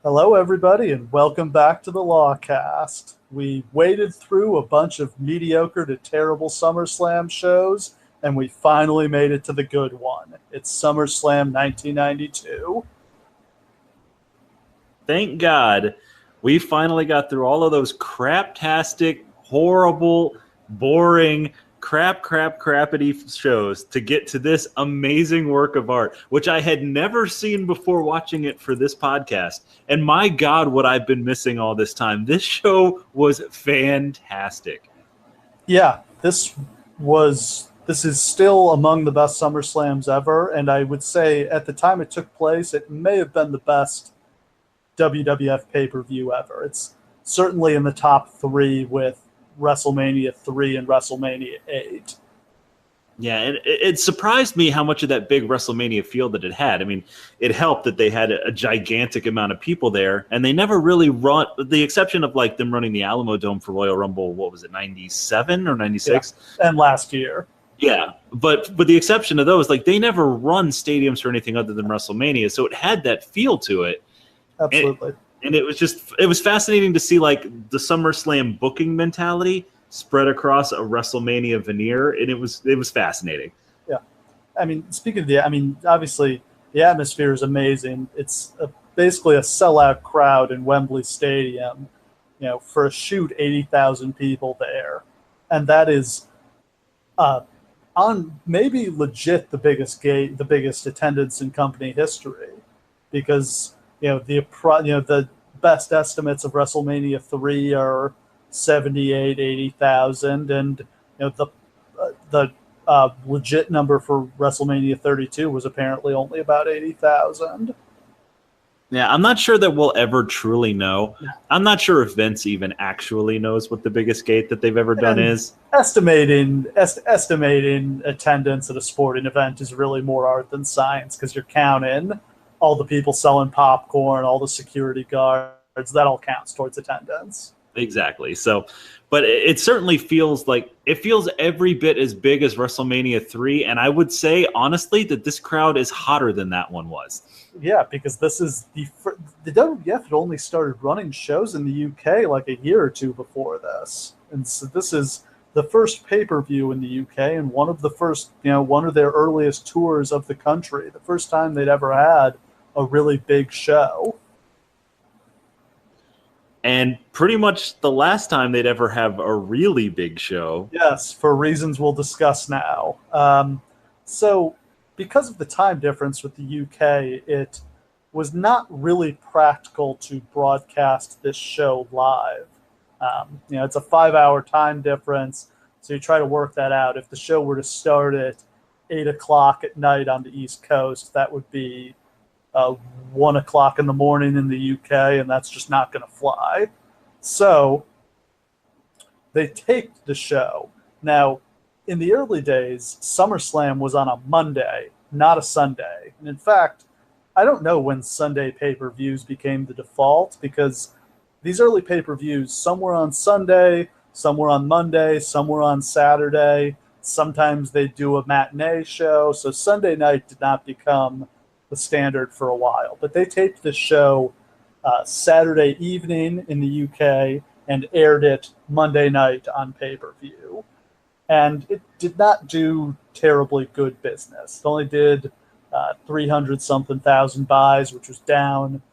Hello, everybody, and welcome back to the Lawcast. We waded through a bunch of mediocre to terrible SummerSlam shows, and we finally made it to the good one. It's SummerSlam 1992. Thank God we finally got through all of those craptastic, horrible, boring, crappity shows to get to this amazing work of art, which I had never seen before watching it for this podcast. And my God, what I've been missing all this time. This show was fantastic. Yeah, this is still among the best SummerSlams ever, and I would say at the time it took place, it may have been the best WWF pay-per-view ever. It's certainly in the top three with WrestleMania 3 and WrestleMania 8. Yeah, and it surprised me how much of that big WrestleMania field that it had. I mean, it helped that they had a gigantic amount of people there, and they never really run, the exception of like them running the Alamo Dome for Royal Rumble, what was it, 97 or 96? Yeah, and last year. Yeah, but with the exception of those, like they never run stadiums for anything other than WrestleMania, so it had that feel to it. Absolutely. And it was fascinating to see like the SummerSlam booking mentality spread across a WrestleMania veneer, and it was fascinating. Yeah, I mean, obviously the atmosphere is amazing. It's basically a sellout crowd in Wembley Stadium. You know, for a shoot, 80,000 people there, and that is on maybe legit the biggest attendance in company history, because the best estimates of WrestleMania 3 are 78, 80,000, and the legit number for WrestleMania 32 was apparently only about 80,000. Yeah, I'm not sure that we'll ever truly know. I'm not sure if Vince even actually knows what the biggest gate that they've ever done is. Estimating attendance at a sporting event is really more art than science, because you're counting all the people selling popcorn, all the security guards, that all counts towards attendance. Exactly. So, but it certainly feels every bit as big as WrestleMania 3. And I would say, honestly, that this crowd is hotter than that one was. Yeah, because this is the WWF had only started running shows in the UK like a year or two before this. And so this is the first pay-per-view in the UK and one of their earliest tours of the country. The first time they'd ever had a really big show. And pretty much the last time they'd ever have a really big show. Yes, for reasons we'll discuss now. So because of the time difference with the UK, it was not really practical to broadcast this show live. It's a 5-hour time difference, so you try to work that out. If the show were to start at 8 o'clock at night on the East Coast, that would be 1 o'clock in the morning in the UK, and that's just not going to fly. So they taped the show. Now, in the early days, SummerSlam was on a Monday, not a Sunday. And in fact, I don't know when Sunday pay-per-views became the default, because these early pay-per-views, some were on Sunday, some were on Monday, some were on Saturday. Sometimes they do a matinee show, so Sunday night did not become the standard for a while. But they taped this show Saturday evening in the UK and aired it Monday night on pay-per-view. And it did not do terribly good business. It only did 300-something thousand buys, which was down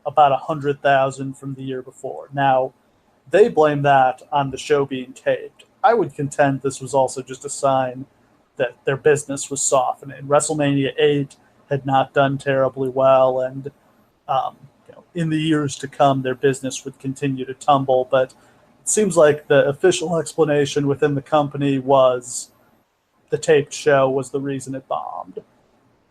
about 100,000 from the year before. Now, they blame that on the show being taped. I would contend this was also just a sign that their business was softening. WrestleMania 8 had not done terribly well, and in the years to come, their business would continue to tumble. But it seems like the official explanation within the company was the taped show was the reason it bombed.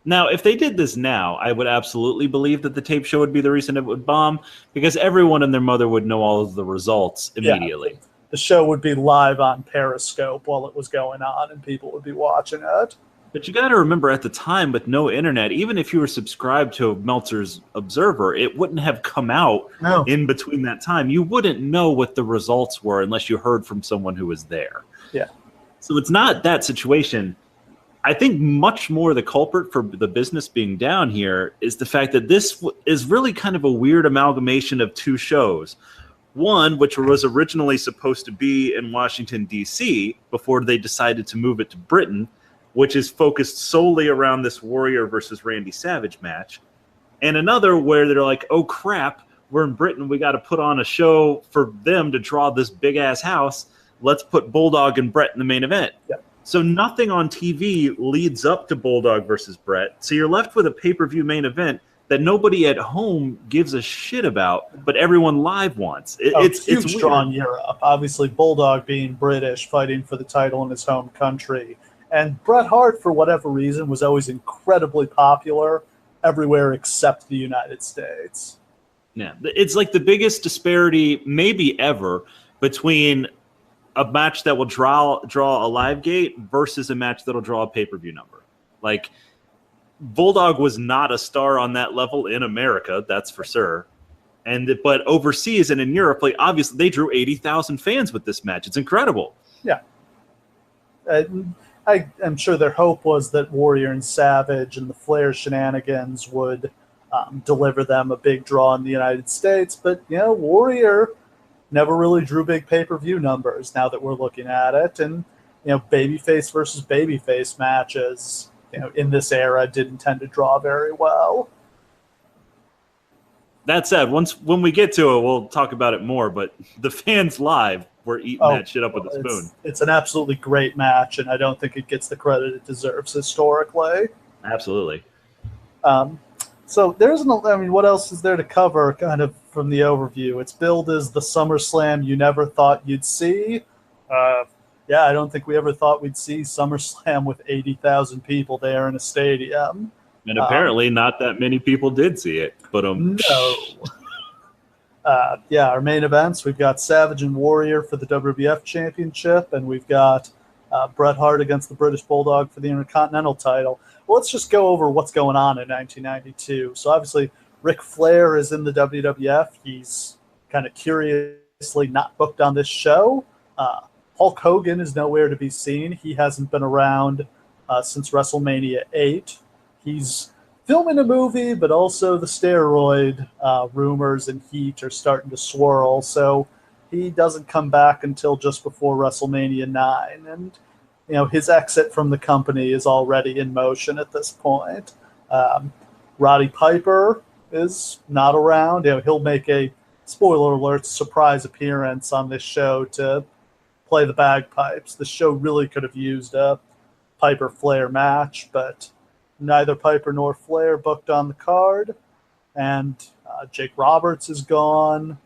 Now, if they did this now, I would absolutely believe that the tape show would be the reason it would bomb, because everyone and their mother would know all of the results immediately. Yeah, the show would be live on Periscope while it was going on, and people would be watching it. But you got to remember, at the time, with no internet, even if you were subscribed to Meltzer's Observer, it wouldn't have come out in between that time. You wouldn't know what the results were unless you heard from someone who was there. Yeah. So it's not that situation. I think much more the culprit for the business being down here is the fact that this is really kind of a weird amalgamation of two shows. One, which was originally supposed to be in Washington, D.C., before they decided to move it to Britain, which is focused solely around this Warrior versus Randy Savage match. And another where they're like, oh, crap, we're in Britain. We got to put on a show for them to draw this big-ass house. Let's put Bulldog and Brett in the main event. Yep. So nothing on TV leads up to Bulldog versus Brett. So you're left with a pay-per-view main event that nobody at home gives a shit about, but everyone live wants. It's huge draw in Europe. Obviously, Bulldog being British, fighting for the title in his home country. And Bret Hart, for whatever reason, was always incredibly popular everywhere except the United States. Yeah, it's like the biggest disparity maybe ever between a match that will draw a live gate versus a match that'll draw a pay-per-view number. Like, Bulldog was not a star on that level in America, that's for sure. But overseas and in Europe, like, obviously they drew 80,000 fans with this match. It's incredible. Yeah. I'm sure their hope was that Warrior and Savage and the Flair shenanigans would deliver them a big draw in the United States. But, Warrior never really drew big pay-per-view numbers now that we're looking at it. And, babyface versus babyface matches, in this era didn't tend to draw very well. That said, when we get to it, we'll talk about it more. But the fans live were eating that shit up with a spoon. It's an absolutely great match, and I don't think it gets the credit it deserves historically. Absolutely. So what else is there to cover kind of from the overview? It's billed as the SummerSlam you never thought you'd see. I don't think we ever thought we'd see SummerSlam with 80,000 people there in a stadium. And apparently not that many people did see it. But no. Our main events, we've got Savage and Warrior for the WWF Championship, and we've got Bret Hart against the British Bulldog for the Intercontinental title. Well, let's just go over what's going on in 1992. So obviously, Ric Flair is in the WWF. He's kind of curiously not booked on this show. Hulk Hogan is nowhere to be seen. He hasn't been around since WrestleMania 8. He's filming a movie, but also the steroid rumors and heat are starting to swirl. So he doesn't come back until just before WrestleMania 9. And his exit from the company is already in motion at this point. Roddy Piper is not around. He'll make a, spoiler alert, surprise appearance on this show to play the bagpipes. The show really could have used a Piper-Flair match, but neither Piper nor Flair booked on the card. And Jake Roberts is gone.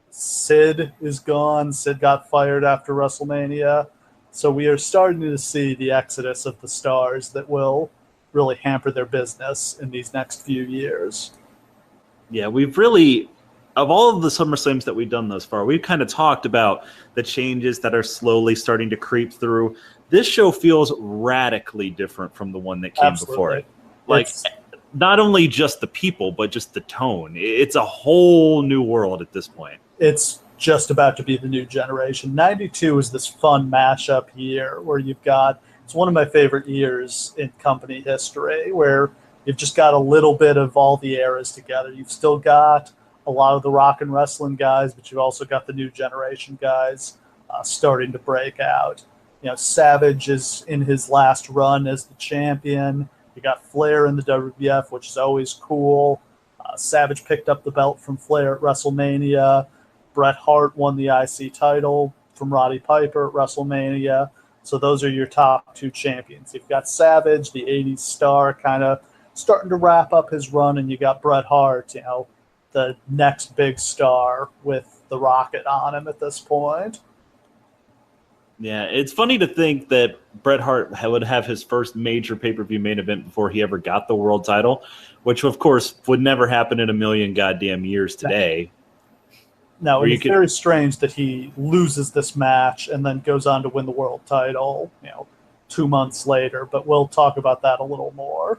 Sid is gone. Sid got fired after WrestleMania. So we are starting to see the exodus of the stars that will really hamper their business in these next few years. Yeah, we've really, of all of the SummerSlams that we've done thus far, we've kind of talked about the changes that are slowly starting to creep through. This show feels radically different from the one that came before it. Like, not only just the people, but just the tone. It's a whole new world at this point. It's just about to be the new generation. 92 is this fun mashup year where it's one of my favorite years in company history, where you've just got a little bit of all the eras together. You've still got a lot of the rock and wrestling guys, but you've also got the new generation guys starting to break out. Savage is in his last run as the champion. You got Flair in the WWF, which is always cool. Savage picked up the belt from Flair at WrestleMania. Bret Hart won the IC title from Roddy Piper at WrestleMania. So those are your top two champions. You've got Savage, the 80s star, kind of starting to wrap up his run, and you got Bret Hart, the next big star with the rocket on him at this point. Yeah, it's funny to think that Bret Hart would have his first major pay-per-view main event before he ever got the world title, which, of course, would never happen in a million goddamn years today. No, it's very strange that he loses this match and then goes on to win the world title, 2 months later. But we'll talk about that a little more.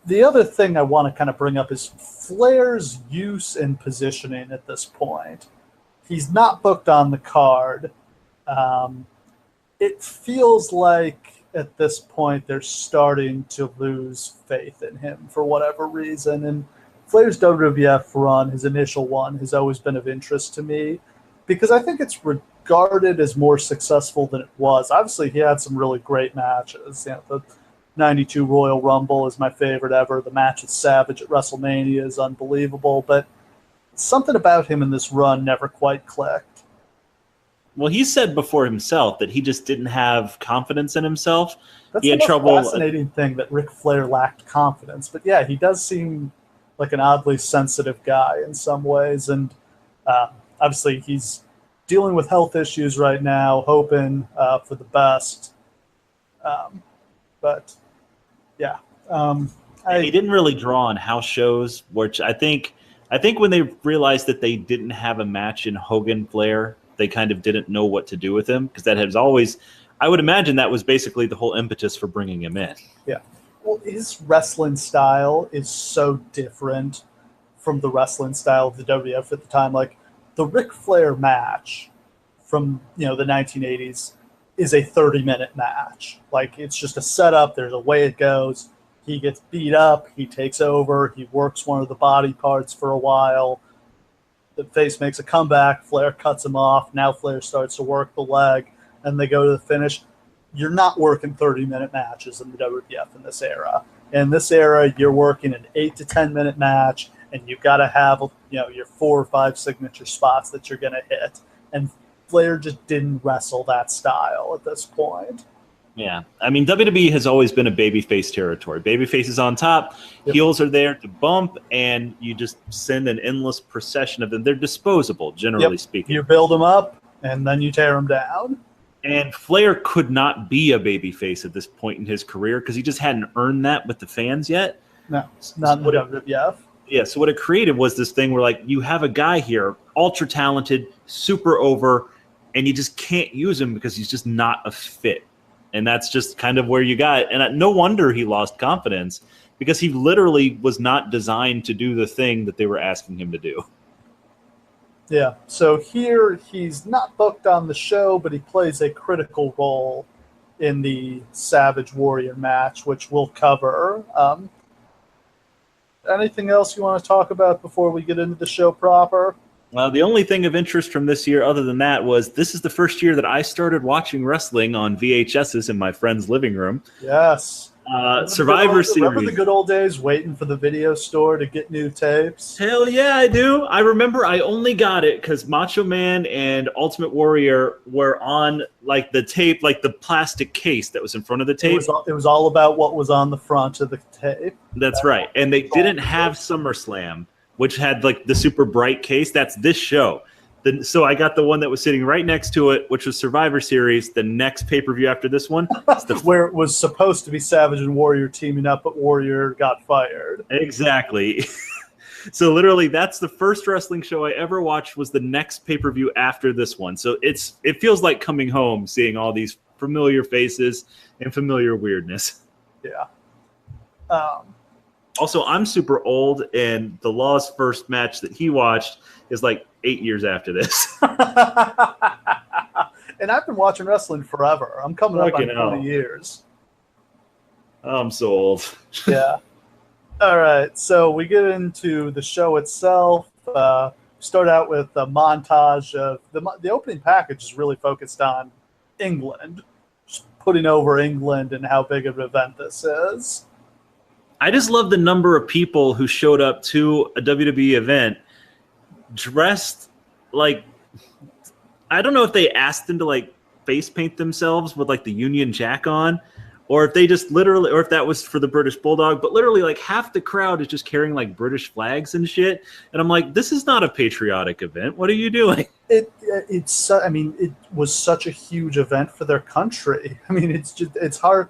The other thing I want to kind of bring up is Flair's use and positioning at this point. He's not booked on the card, It feels like at this point they're starting to lose faith in him for whatever reason. And Flair's WWF run, his initial one, has always been of interest to me because I think it's regarded as more successful than it was. Obviously, he had some really great matches. The 92 Royal Rumble is my favorite ever. The match with Savage at WrestleMania is unbelievable, but something about him in this run never quite clicked. Well, he said before himself that he just didn't have confidence in himself. That's he had the most trouble. Fascinating thing that Ric Flair lacked confidence, but yeah, he does seem like an oddly sensitive guy in some ways, and obviously he's dealing with health issues right now, hoping for the best. But yeah, he didn't really draw on house shows, which I think when they realized that they didn't have a match in Hogan Flair, they kind of didn't know what to do with him, because that has always, I would imagine that was basically the whole impetus for bringing him in. Yeah. Well, his wrestling style is so different from the wrestling style of the WWF at the time. Like the Ric Flair match from, the 1980s is a 30-minute match. Like it's just a setup. There's a way it goes. He gets beat up. He takes over. He works one of the body parts for a while. The face makes a comeback. Flair cuts him off. Now Flair starts to work the leg, and they go to the finish. You're not working 30-minute matches in the WWF in this era. In this era, you're working an 8 to 10-minute match, and you've got to have your 4 or 5 signature spots that you're going to hit. And Flair just didn't wrestle that style at this point. Yeah, I mean, WWE has always been a babyface territory. Babyface is on top, yep. Heels are there to bump, and you just send an endless procession of them. They're disposable, generally speaking. You build them up, and then you tear them down. And Flair could not be a babyface at this point in his career because he just hadn't earned that with the fans yet. No, not in the WWF. Yeah, so what it created was this thing where, like, you have a guy here, ultra talented, super over, and you just can't use him because he's just not a fit. And that's just kind of where you got. And no wonder he lost confidence, because he literally was not designed to do the thing that they were asking him to do. Yeah, so here he's not booked on the show, but he plays a critical role in the Savage Warrior match, which we'll cover. Anything else you want to talk about before we get into the show proper? The only thing of interest from this year other than that was this is the first year that I started watching wrestling on VHSs in my friend's living room. Yes. Survivor Series. Remember the good old days waiting for the video store to get new tapes? Hell yeah, I do. I remember I only got it because Macho Man and Ultimate Warrior were on like the tape, like the plastic case that was in front of the tape. It was all about what was on the front of the tape. That's right. And they didn't have SummerSlam, which had like the super bright case. That's this show. So I got the one that was sitting right next to it, which was Survivor Series, the next pay-per-view after this one. Where it was supposed to be Savage and Warrior teaming up, but Warrior got fired. Exactly. So literally that's the first wrestling show I ever watched, was the next pay-per-view after this one. So it feels like coming home, seeing all these familiar faces and familiar weirdness. Yeah. Also, I'm super old, and the Law's first match that he watched is like 8 years after this. And I've been watching wrestling forever. I'm coming up on 20 years. I'm so old. Yeah. All right. So we get into the show itself. Start out with a montage of the opening package is really focused on England, just putting over England and how big of an event this is. I just love the number of people who showed up to a WWE event dressed like, I don't know if they asked them to like face paint themselves with like the Union Jack on, or if they just literally, or if that was for the British Bulldog, but literally like half the crowd is just carrying like British flags and shit. And I'm like, this is not a patriotic event. What are you doing? It was such a huge event for their country. I mean, it's hard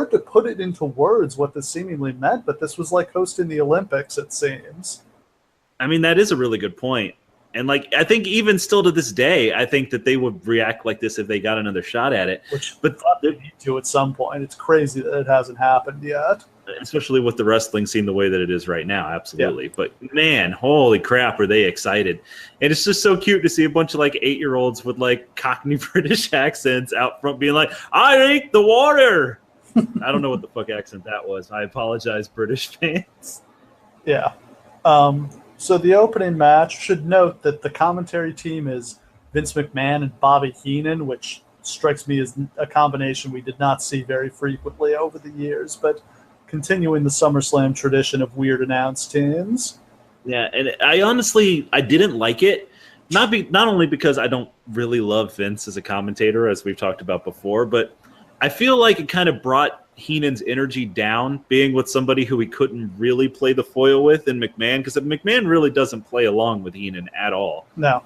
to put it into words what this seemingly meant, but this was like hosting the Olympics, it seems. I mean, that is a really good point. And like, I think even still to this day, I think that they would react like this if they got another shot at it. But they need to at some point. It's crazy that it hasn't happened yet. especially with the wrestling scene the way that it is right now, absolutely. Yeah. But man, holy crap, are they excited. And it's just so cute to see a bunch of like 8-year-olds with like Cockney British accents out front being like, I ain't the water. I don't know what the fuck accent that was. I apologize, British fans. Yeah. So the opening match, should note that the commentary team is Vince McMahon and Bobby Heenan, which strikes me as a combination we did not see very frequently over the years, but continuing the SummerSlam tradition of weird announce teams. Yeah, and I didn't like it. Not only because I don't really love Vince as a commentator, as we've talked about before, but I feel like it kind of brought Heenan's energy down, being with somebody who he couldn't really play the foil with in McMahon, because McMahon really doesn't play along with Heenan at all. No.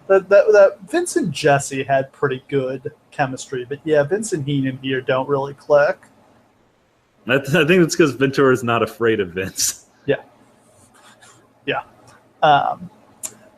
That Vince and Jesse had pretty good chemistry, but yeah, Vince and Heenan here don't really click. I think it's because Ventura is not afraid of Vince. Yeah.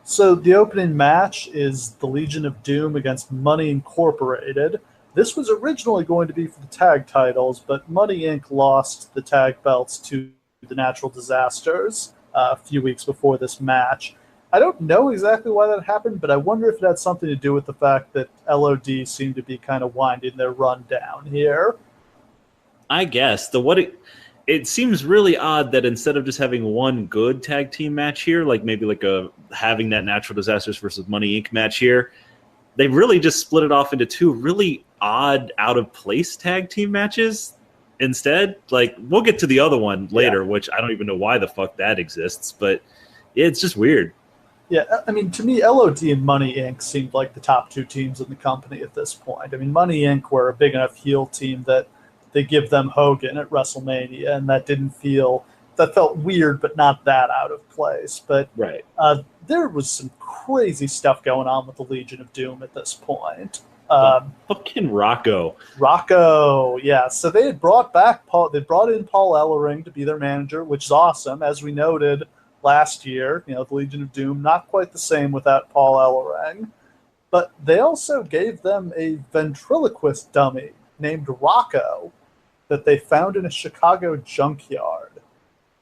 So the opening match is the Legion of Doom against Money Incorporated. This was originally going to be for the tag titles, but Money Inc. lost the tag belts to the Natural Disasters a few weeks before this match. I don't know exactly why that happened, but I wonder if it had something to do with the fact that LOD seemed to be kind of winding their run down here. I guess. It seems really odd that instead of just having one good tag team match here, like maybe like having that Natural Disasters versus Money Inc. match here, they really just split it off into two really odd, out-of-place tag team matches instead. Like, we'll get to the other one later, which I don't even know why the fuck that exists, but it's just weird. Yeah, I mean, to me, LOD and Money Inc. seemed like the top two teams in the company at this point. I mean, Money Inc. were a big enough heel team that they give them Hogan at WrestleMania, and that felt weird, but not that out of place. But right. There was some crazy stuff going on with the Legion of Doom at this point. Fucking Rocco, yeah. So they had brought in Paul Ellering to be their manager, which is awesome, as we noted last year. The Legion of Doom, not quite the same without Paul Ellering. But they also gave them a ventriloquist dummy named Rocco that they found in a Chicago junkyard.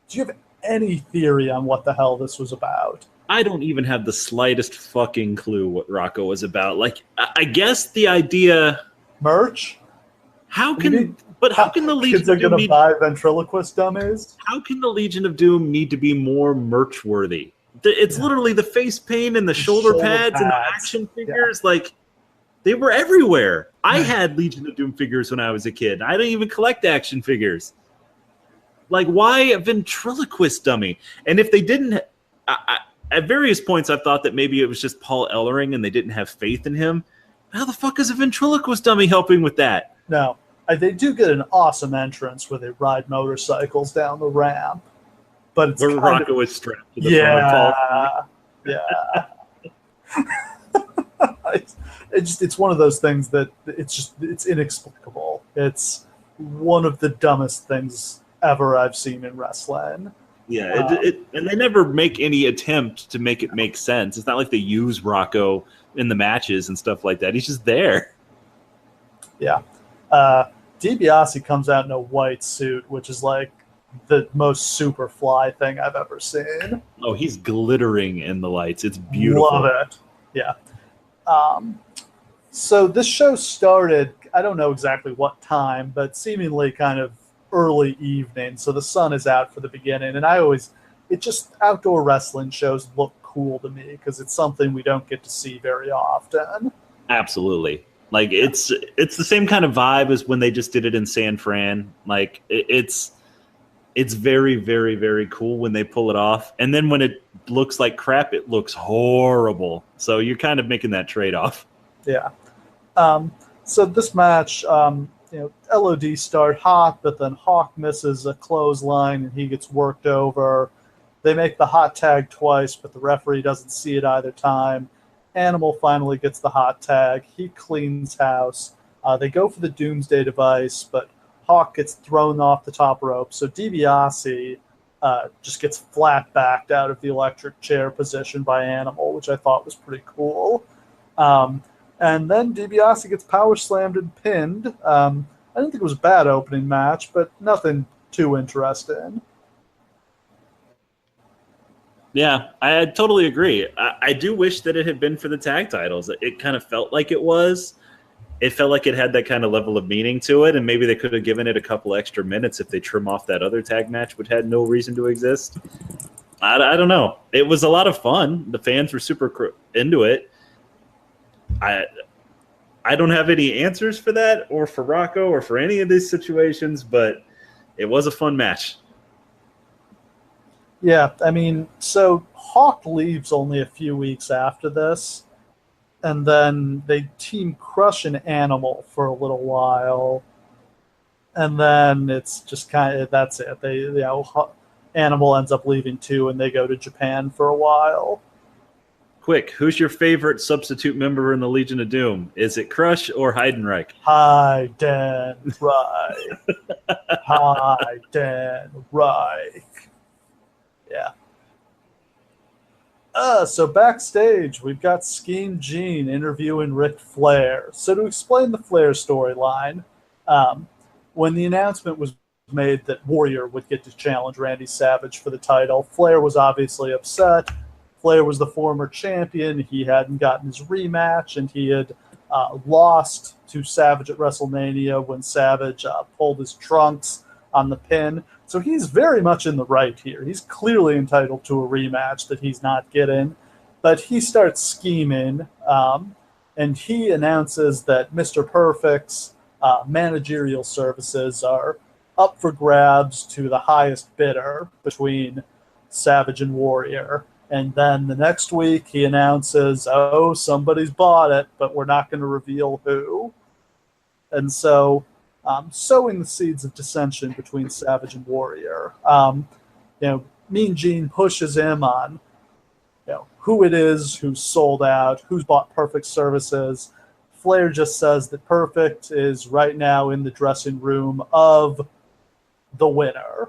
Do you have any theory on what the hell this was about? I don't even have the slightest fucking clue what Rocco was about. Like, I guess the idea... Merch? How can the Legion kids are going to buy ventriloquist dummies? How can the Legion of Doom need to be more merch worthy? It's literally the face paint and the shoulder pads and the action figures. Yeah. Like, they were everywhere. I had Legion of Doom figures when I was a kid. I didn't even collect action figures. Like, why a ventriloquist dummy? And if they didn't... at various points, I've thought that maybe it was just Paul Ellering and they didn't have faith in him. How the fuck is a ventriloquist dummy helping with that? No. They do get an awesome entrance where they ride motorcycles down the ramp. But it's where Rocco is strapped to the front of Paul. Yeah. It's one of those things that it's inexplicable. It's one of the dumbest things ever I've seen in wrestling. Yeah, and they never make any attempt to make it make sense. It's not like they use Rocco in the matches and stuff like that. He's just there. Yeah. DiBiase comes out in a white suit, which is like the most super fly thing I've ever seen. Oh, he's glittering in the lights. It's beautiful. Love it. Yeah. So this show started, I don't know exactly what time, but seemingly kind of early evening, so the sun is out for the beginning, and outdoor wrestling shows look cool to me because it's something we don't get to see very often. Absolutely. Like, it's the same kind of vibe as when they just did it in San Fran. Like, it's very, very, very cool when they pull it off, and then when it looks like crap, it looks horrible. So you're kind of making that trade-off. Yeah. So this match, LOD start hot, but then Hawk misses a clothesline and he gets worked over. They make the hot tag twice, but the referee doesn't see it either time. Animal finally gets the hot tag. He cleans house. They go for the Doomsday device, but Hawk gets thrown off the top rope. So DiBiase just gets flat backed out of the electric chair position by Animal, which I thought was pretty cool. And then DiBiase gets power slammed and pinned. I didn't think it was a bad opening match, but nothing too interesting. Yeah, I totally agree. I do wish that it had been for the tag titles. It kind of felt like it was. It felt like it had that kind of level of meaning to it, and maybe they could have given it a couple extra minutes if they trim off that other tag match, which had no reason to exist. I don't know. It was a lot of fun. The fans were super into it. I don't have any answers for that or for Rocco or for any of these situations, but it was a fun match. Yeah, I mean, so Hawk leaves only a few weeks after this, and then they team Crush and Animal for a little while, and then it's just kind of that's it. Animal ends up leaving too, and they go to Japan for a while. Quick, who's your favorite substitute member in the Legion of Doom? Is it Crush or Heidenreich? Heidenreich. Heidenreich. Yeah. So backstage, we've got Scheme Gene interviewing Ric Flair. So to explain the Flair storyline, when the announcement was made that Warrior would get to challenge Randy Savage for the title, Flair was obviously upset. Flair was the former champion. He hadn't gotten his rematch, and he had lost to Savage at WrestleMania when Savage pulled his trunks on the pin. So he's very much in the right here. He's clearly entitled to a rematch that he's not getting. But he starts scheming, and he announces that Mr. Perfect's managerial services are up for grabs to the highest bidder between Savage and Warrior. And then the next week he announces, oh, somebody's bought it, but we're not going to reveal who. And so sowing the seeds of dissension between Savage and Warrior. Mean Gene pushes him on who it is who's sold out, who's bought Perfect services. Flair just says that Perfect is right now in the dressing room of the winner.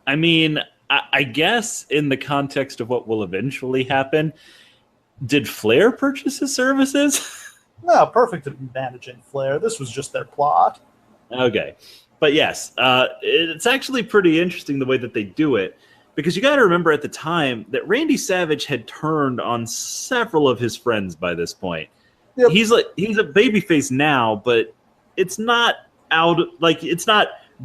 I mean, I guess in the context of what will eventually happen, did Flair purchase his services? No, Perfect didn't managing Flair. This was just their plot. Okay. But yes, it's actually pretty interesting the way that they do it, because you got to remember at the time that Randy Savage had turned on several of his friends by this point. Yep. He's a babyface now, but it's not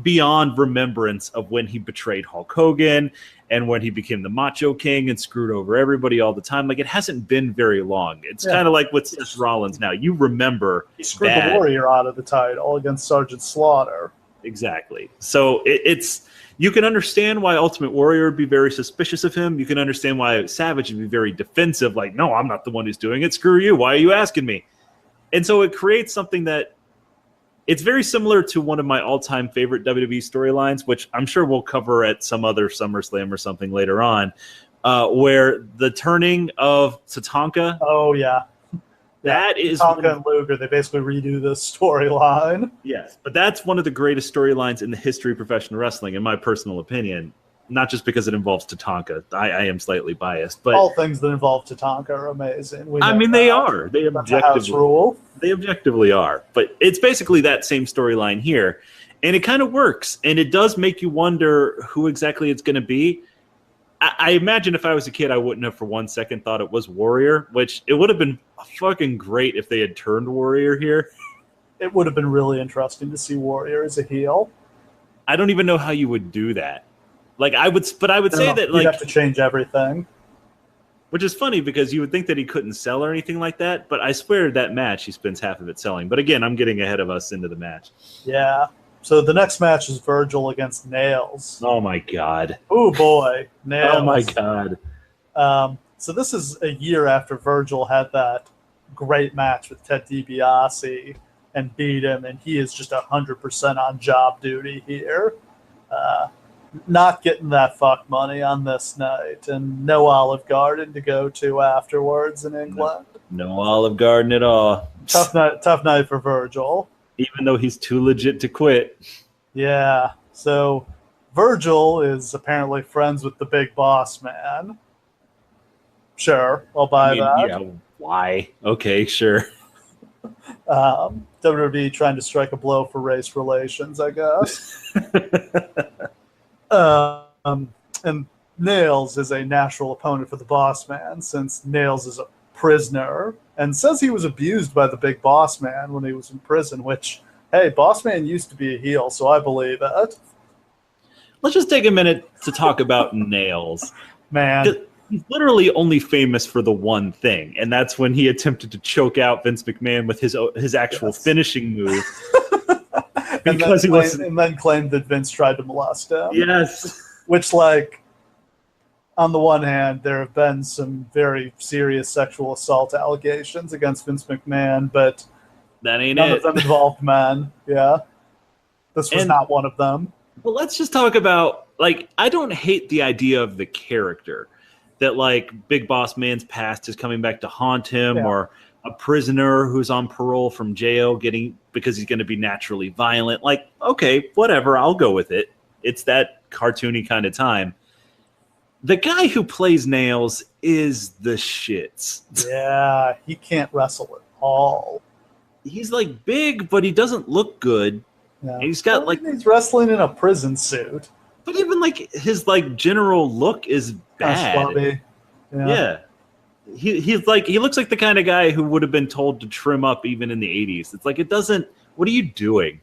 beyond remembrance of when he betrayed Hulk Hogan and when he became the Macho King and screwed over everybody all the time. Like, it hasn't been very long. It's kind of like with Seth Rollins now. You remember he screwed the Warrior out of the title against Sergeant Slaughter. Exactly. So it's you can understand why Ultimate Warrior would be very suspicious of him. You can understand why Savage would be very defensive, like, no, I'm not the one who's doing it. Screw you. Why are you asking me? And so it creates something that it's very similar to one of my all-time favorite WWE storylines, which I'm sure we'll cover at some other SummerSlam or something later on, where the turning of Tatanka. Oh, yeah. That is Tatanka and Luger. They basically redo this storyline. Yes, but that's one of the greatest storylines in the history of professional wrestling, in my personal opinion. Not just because it involves Tatanka. I am slightly biased, but all things that involve Tatanka are amazing. They are. They objectively are. But it's basically that same storyline here, and it kind of works. And it does make you wonder who exactly it's going to be. I imagine if I was a kid, I wouldn't have for 1 second thought it was Warrior, which it would have been fucking great if they had turned Warrior here. It would have been really interesting to see Warrior as a heel. I don't even know how you would do that. I would say that you'd have to change everything. Which is funny because you would think that he couldn't sell or anything like that, but I swear that match he spends half of it selling. But again, I'm getting ahead of us into the match. Yeah. So the next match is Virgil against Nailz. Oh my god. Oh boy, Nailz. Oh my god. So this is a year after Virgil had that great match with Ted DiBiase and beat him, and he is just 100% on job duty here. Not getting that fuck money on this night, and no Olive Garden to go to afterwards in England. No Olive Garden at all. Tough night for Virgil. Even though he's too legit to quit. Yeah. So Virgil is apparently friends with the big boss man. Sure, I'll buy that. Yeah, why? Okay, sure. WWE trying to strike a blow for race relations, I guess. And Nailz is a natural opponent for the Boss Man, since Nailz is a prisoner and says he was abused by the Big Boss Man when he was in prison, which, hey, Boss Man used to be a heel, so I believe it. Let's just take a minute to talk about Nailz. Man. He's literally only famous for the one thing, and that's when he attempted to choke out Vince McMahon with his actual finishing move. Because and then claimed that Vince tried to molest him. Yes. Which, like, on the one hand, there have been some very serious sexual assault allegations against Vince McMahon, but that ain't none it. of them involved men. Yeah. This was not one of them. Well, let's just talk about, like, I don't hate the idea of the character. That, like, Big Boss Man's past is coming back to haunt him, or a prisoner who's on parole from jail because he's going to be naturally violent. Like, okay, whatever, I'll go with it. It's that cartoony kind of time. The guy who plays Nailz is the shits. Yeah, he can't wrestle at all. He's, like, big, but he doesn't look good. Yeah. He's got, he's wrestling in a prison suit. But even, like, his, like, general look is bad. Yeah. He looks like the kind of guy who would have been told to trim up even in the 80s. It's like, what are you doing?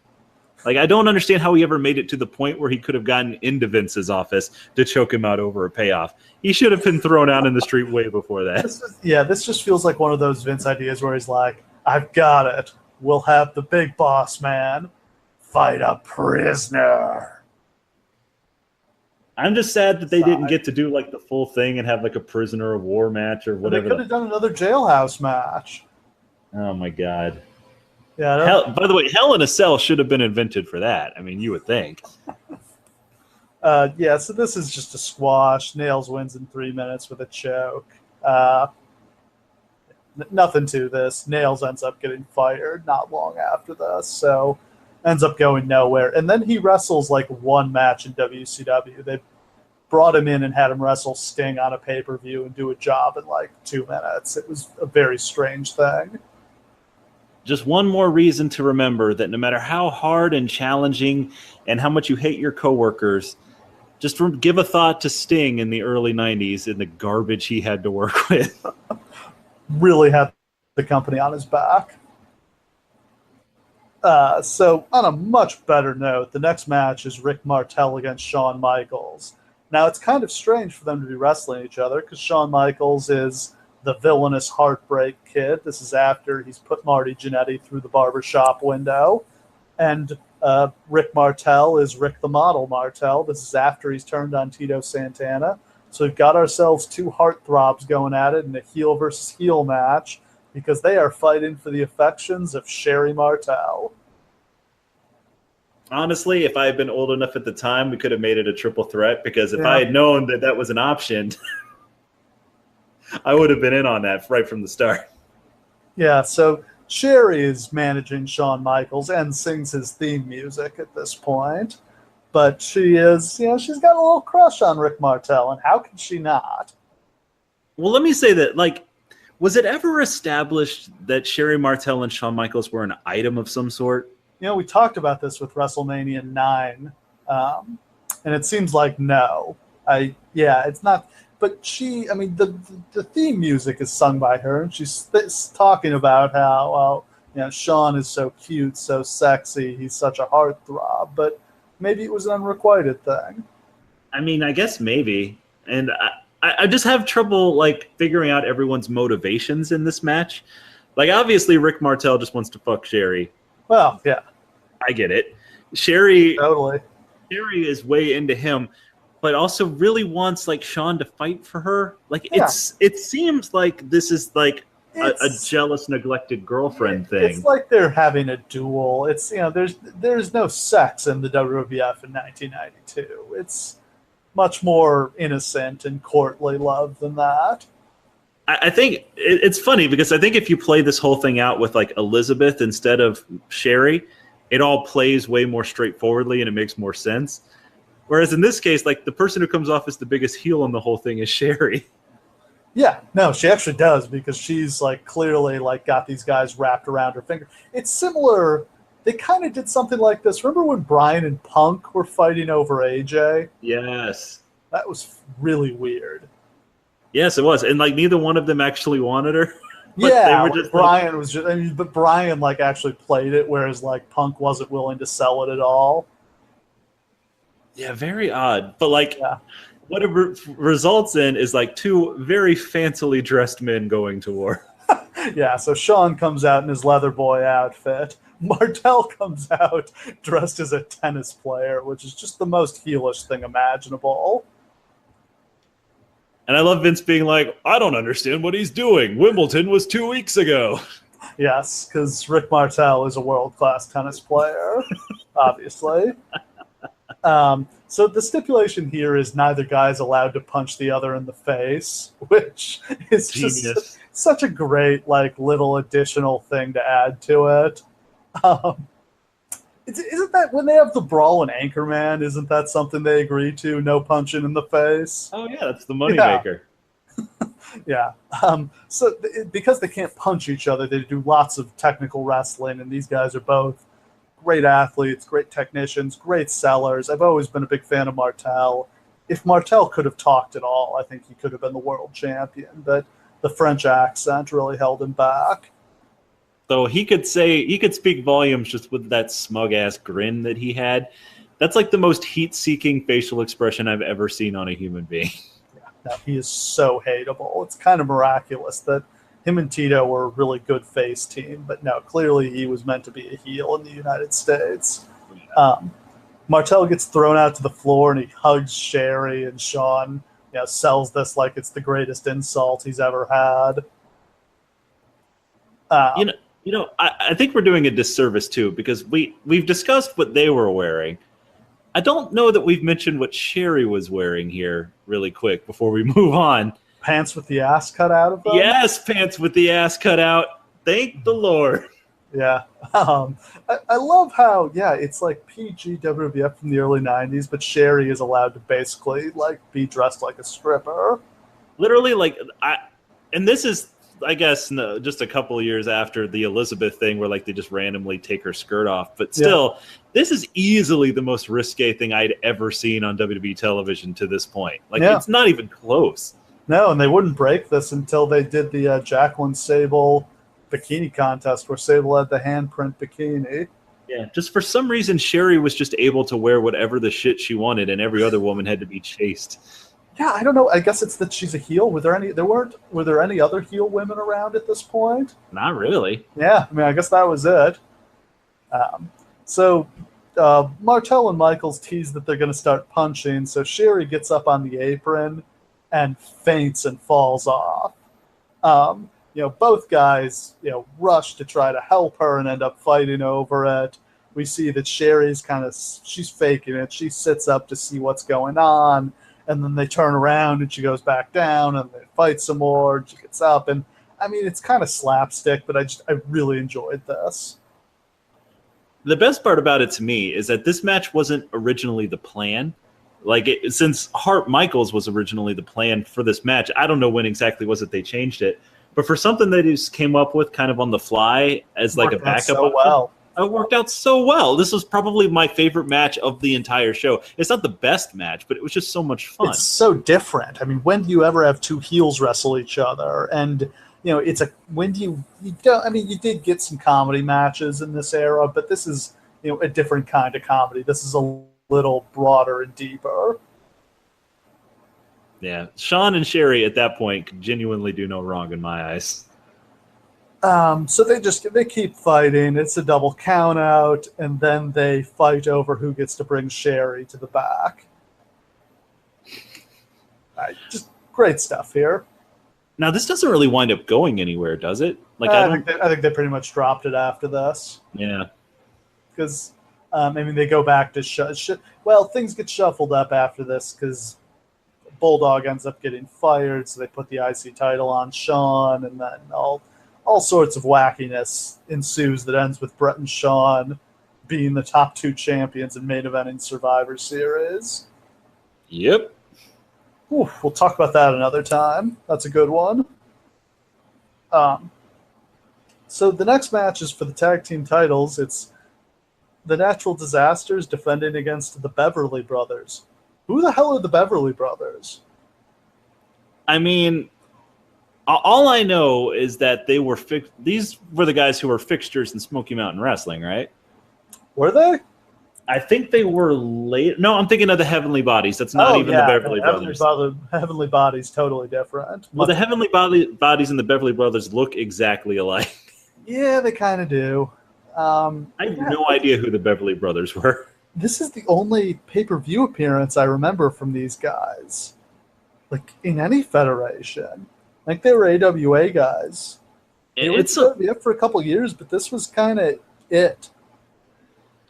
Like, I don't understand how he ever made it to the point where he could have gotten into Vince's office to choke him out over a payoff. He should have been thrown out in the street way before that. This just feels like one of those Vince ideas where he's like, I've got it. We'll have the Big Boss Man fight a prisoner. I'm just sad that they didn't get to do, like, the full thing and have, like, a prisoner of war match or whatever. They could have done another jailhouse match. Oh, my God. Yeah. By the way, Hell in a Cell should have been invented for that. I mean, you would think. So this is just a squash. Nailz wins in 3 minutes with a choke. Nothing to this. Nailz ends up getting fired not long after this, so ends up going nowhere. And then he wrestles like one match in WCW. They brought him in and had him wrestle Sting on a pay-per-view and do a job in like 2 minutes. It was a very strange thing. Just one more reason to remember that no matter how hard and challenging and how much you hate your coworkers, just give a thought to Sting in the early 90s and the garbage he had to work with. Really had the company on his back. So on a much better note, the next match is Rick Martel against Shawn Michaels. Now, it's kind of strange for them to be wrestling each other because Shawn Michaels is the villainous Heartbreak Kid. This is after he's put Marty Jannetty through the barbershop window. And Rick Martel is Rick the Model Martel. This is after he's turned on Tito Santana. So we've got ourselves two heartthrobs going at it in a heel versus heel match because they are fighting for the affections of Sherry Martel. Honestly, if I had been old enough at the time, we could have made it a triple threat because if I had known that that was an option, I would have been in on that right from the start. Yeah, so Sherry is managing Shawn Michaels and sings his theme music at this point. But she is, she's got a little crush on Rick Martel, and how can she not? Well, let me say that, like, was it ever established that Sherry Martel and Shawn Michaels were an item of some sort? We talked about this with WrestleMania 9, and it seems like no. It's not. But the theme music is sung by her, and she's talking about how, Shawn is so cute, so sexy, he's such a heartthrob, but maybe it was an unrequited thing. I mean, I guess maybe. And I just have trouble, like, figuring out everyone's motivations in this match. Like, obviously, Rick Martel just wants to fuck Sherry. Well, yeah. I get it. Sherry is way into him, but also really wants, like, Shawn to fight for her. Like, it seems like this is, like, a jealous, neglected girlfriend thing. It's like they're having a duel. It's, there's no sex in the WWF in 1992. It's much more innocent and courtly love than that. I think it's funny because I think if you play this whole thing out with, like, Elizabeth instead of Sherry, it all plays way more straightforwardly and it makes more sense. Whereas in this case, like, the person who comes off as the biggest heel in the whole thing is Sherry. Yeah, no, she actually does because she's like clearly like got these guys wrapped around her finger. It's similar. They kind of did something like this. Remember when Brian and Punk were fighting over AJ? Yes. That was really weird. Yes, it was. And like neither one of them actually wanted her. But they Yeah, were like just Brian was just. I mean, but Brian like actually played it, whereas like Punk wasn't willing to sell it at all. yeah, very odd. But like Yeah, what it results in is like two very fancily dressed men going to war. yeah. So Shawn comes out in his leather boy outfit. Martel comes out dressed as a tennis player, which is just the most heelish thing imaginable. And I love Vince being like, I don't understand what he's doing. Wimbledon was 2 weeks ago. Yes, because Rick Martel is a world-class tennis player, obviously. So the stipulation here is neither guy's allowed to punch the other in the face, which is just Genius. such a great, like, little additional thing to add to it. Um, isn't that when they have the brawl in Anchorman? Isn't that something they agree to? No punching in the face. Oh, yeah, that's the Yeah, moneymaker. yeah. Because they can't punch each other, they do lots of technical wrestling, and these guys are both great athletes, great technicians, great sellers. I've always been a big fan of Martel. If Martel could have talked at all, I think he could have been the world champion, but the French accent really held him back. So he could speak volumes just with that smug ass grin that he had. That's like the most heat seeking facial expression I've ever seen on a human being. Now, he is so hateable. It's kind of miraculous that him and Tito were a really good face team, but no, clearly he was meant to be a heel in the United States. Um, Martel gets thrown out to the floor and he hugs Sherry, and Shawn, sells this like it's the greatest insult he's ever had. You know, I think we're doing a disservice too because we've discussed what they were wearing. I don't know that we've mentioned what Sherry was wearing here really quick before we move on. Pants with the ass cut out of them? Yes, pants with the ass cut out. Thank the Lord. Yeah. I love how, it's like PG WWF from the early 90s, but Sherry is allowed to basically like be dressed like a stripper. Literally, and this is, I guess, just a couple of years after the Elizabeth thing where like they just randomly take her skirt off. But still, this is easily the most risque thing I'd ever seen on WWE television to this point. It's not even close. No, and they wouldn't break this until they did the Jacqueline Sable bikini contest where Sable had the handprint bikini. Yeah, just for some reason, Sherry was just able to wear whatever the shit she wanted, and every other woman had to be chased. Yeah, I don't know. I guess it's that she's a heel. Were there any other heel women around at this point? Not really. Yeah, I mean, I guess that was it. So Martel and Michaels tease that they're going to start punching. So Sherry gets up on the apron and faints and falls off. Both guys, rush to try to help her and end up fighting over it. We see that Sherry's she's faking it. She sits up to see what's going on. And then they turn around and she goes back down and they fight some more. And she gets up. And I mean, it's kind of slapstick, but I really enjoyed this. The best part about it to me is that this match wasn't originally the plan. Since Hart Michaels was originally the plan for this match, I don't know when exactly was it they changed it. But for something they just came up with kind of on the fly as like a backup. So well. It worked out so well. This was probably my favorite match of the entire show. It's not the best match, but it was just so much fun. It's so different. I mean, when do you ever have two heels wrestle each other? And you did get some comedy matches in this era, but this is a different kind of comedy. This is a little broader and deeper. Yeah, Shawn and Sherry at that point could genuinely do no wrong in my eyes. So they keep fighting. It's a double count out, and then they fight over who gets to bring Sherry to the back. Just great stuff here. Now this doesn't really wind up going anywhere, does it? I think they pretty much dropped it after this. Yeah, because they go back to things get shuffled up after this because Bulldog ends up getting fired, so they put the IC title on Shawn, and then all sorts of wackiness ensues that ends with Bret and Shawn being the top two champions and main eventing Survivor Series. Yep. Ooh, we'll talk about that another time. That's a good one. So the next match is for the tag team titles. It's the Natural Disasters defending against the Beverly Brothers. Who the hell are the Beverly Brothers? I mean, all I know is that they were these were the guys who were fixtures in Smoky Mountain Wrestling, right? Were they? I think they were late. No, I'm thinking of the Heavenly Bodies. That's not even the Beverly Brothers. Heavenly Bodies, totally different. Well, the Heavenly Bodies and the Beverly Brothers look exactly alike. Yeah, they kind of do. I have no idea who the Beverly Brothers were. This is the only pay-per-view appearance I remember from these guys. Like, in any federation. Like, they were AWA guys. They were for a couple years, but this was kind of it.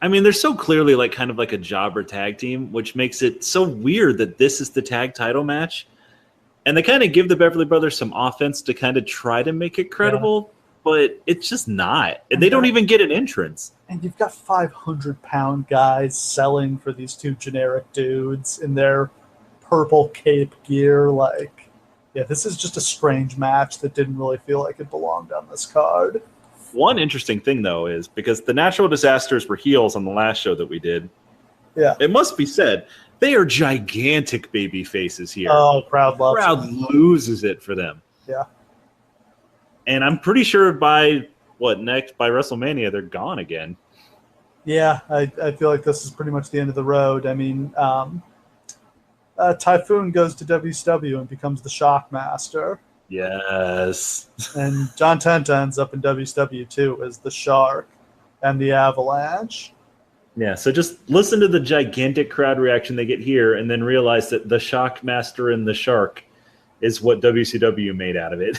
I mean, they're so clearly like kind of like a jobber tag team, which makes it so weird that this is the tag title match. And they kind of give the Beverly Brothers some offense to kind of try to make it credible, but it's just not. And they don't even get an entrance. And you've got 500-pound guys selling for these two generic dudes in their purple cape gear. Like, yeah, this is just a strange match that didn't really feel like it belonged on this card. One interesting thing, though, is because the Natural Disasters were heels on the last show that we did. Yeah. It must be said, they are gigantic baby faces here. Oh, crowd loses it for them. Yeah. And I'm pretty sure by WrestleMania, they're gone again. Yeah, I feel like this is pretty much the end of the road. I mean, Typhoon goes to WCW and becomes the Shockmaster. Yes. And John Tenta ends up in WCW too as the Shark and the Avalanche. Yeah, so just listen to the gigantic crowd reaction they get here and then realize that the Shockmaster and the Shark is what WCW made out of it.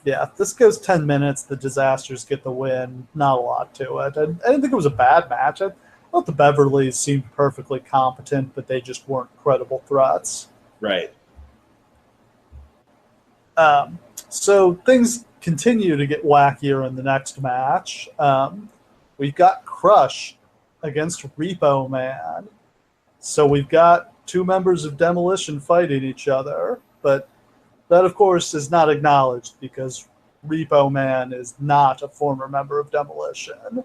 Yeah, this goes 10 minutes. The Disasters get the win. Not a lot to it. I didn't think it was a bad match. I thought the Beverlys seemed perfectly competent, but they just weren't credible threats. Right. So things continue to get wackier in the next match. We've got Crush against Repo Man. So we've got two members of Demolition fighting each other, but that, of course, is not acknowledged because Repo Man is not a former member of Demolition.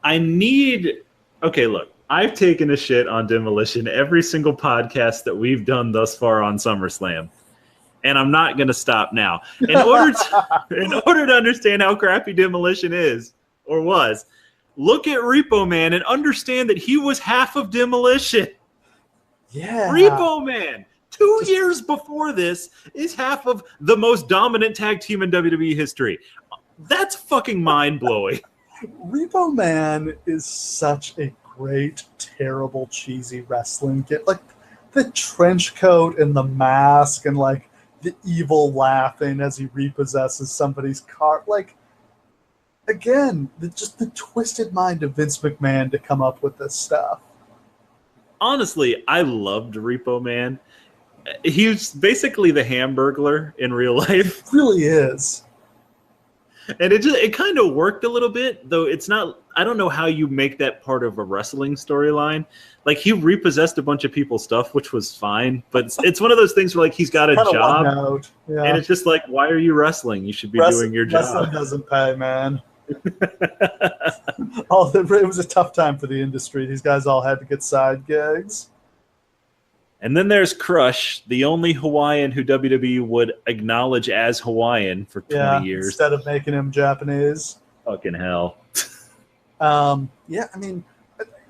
Okay, look, I've taken a shit on Demolition every single podcast that we've done thus far on SummerSlam. And I'm not going to stop now. In order to understand how crappy Demolition is, or was, look at Repo Man and understand that he was half of Demolition. Yeah. Repo Man, 2 years before this, is half of the most dominant tag team in WWE history. That's fucking mind-blowing. Repo Man is such a great, terrible, cheesy wrestling kid. Like, the trench coat and the mask and, like, the evil laughing as he repossesses somebody's car. Like, again, just the twisted mind of Vince McMahon to come up with this stuff. Honestly, I loved Repo Man. He's basically the Hamburglar in real life. It really is. And it kind of worked a little bit, though it's not. I don't know how you make that part of a wrestling storyline. Like, he repossessed a bunch of people's stuff, which was fine, but it's one of those things where, like, he's got a job, and it's just like, why are you wrestling? You should be doing your job. Wrestling doesn't pay, man. It was a tough time for the industry. These guys all had to get side gigs. And then there's Crush, the only Hawaiian who WWE would acknowledge as Hawaiian for 20 years. Instead of making him Japanese. Fucking hell. Yeah, I mean,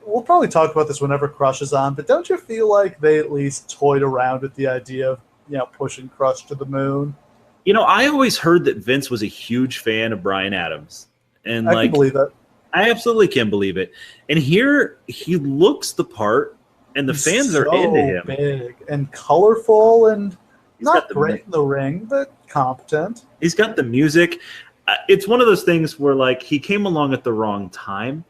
we'll probably talk about this whenever Crush is on, but don't you feel like they at least toyed around with the idea of, pushing Crush to the moon? I always heard that Vince was a huge fan of Bryan Adams. And I can believe it. I absolutely can believe it. And here, he looks the part. And the fans are into him. Big and colorful and not great in the ring, but competent. He's got the music. It's one of those things where, like, he came along at the wrong time.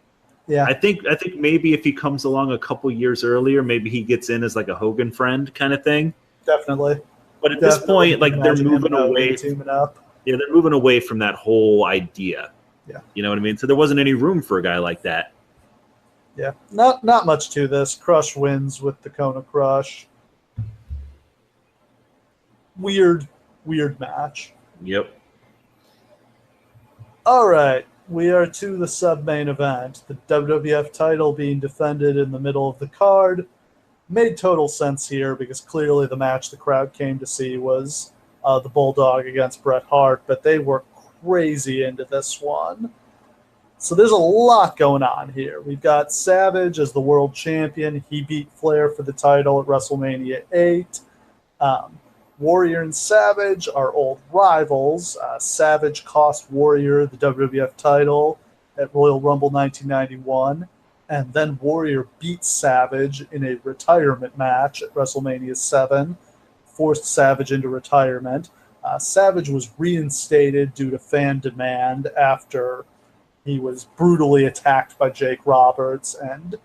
Yeah. I think maybe if he comes along a couple years earlier, maybe he gets in as like a Hogan friend kind of thing. Definitely. But at this point, like, they're moving away. Yeah, they're moving away from that whole idea. Yeah. You know what I mean? So there wasn't any room for a guy like that. Yeah, not much to this. Crush wins with the Kona Crush. weird match. Yep. All right, we are to the sub-main event. The WWF title being defended in the middle of the card made total sense here because clearly the match the crowd came to see was the Bulldog against Bret Hart, but they were crazy into this one. So there's a lot going on here. We've got Savage as the world champion. He beat Flair for the title at WrestleMania 8. Warrior and Savage are old rivals. Savage cost Warrior the WWF title at Royal Rumble 1991, and then Warrior beat Savage in a retirement match at WrestleMania 7, forced Savage into retirement. Savage was reinstated due to fan demand after he was brutally attacked by Jake Roberts, and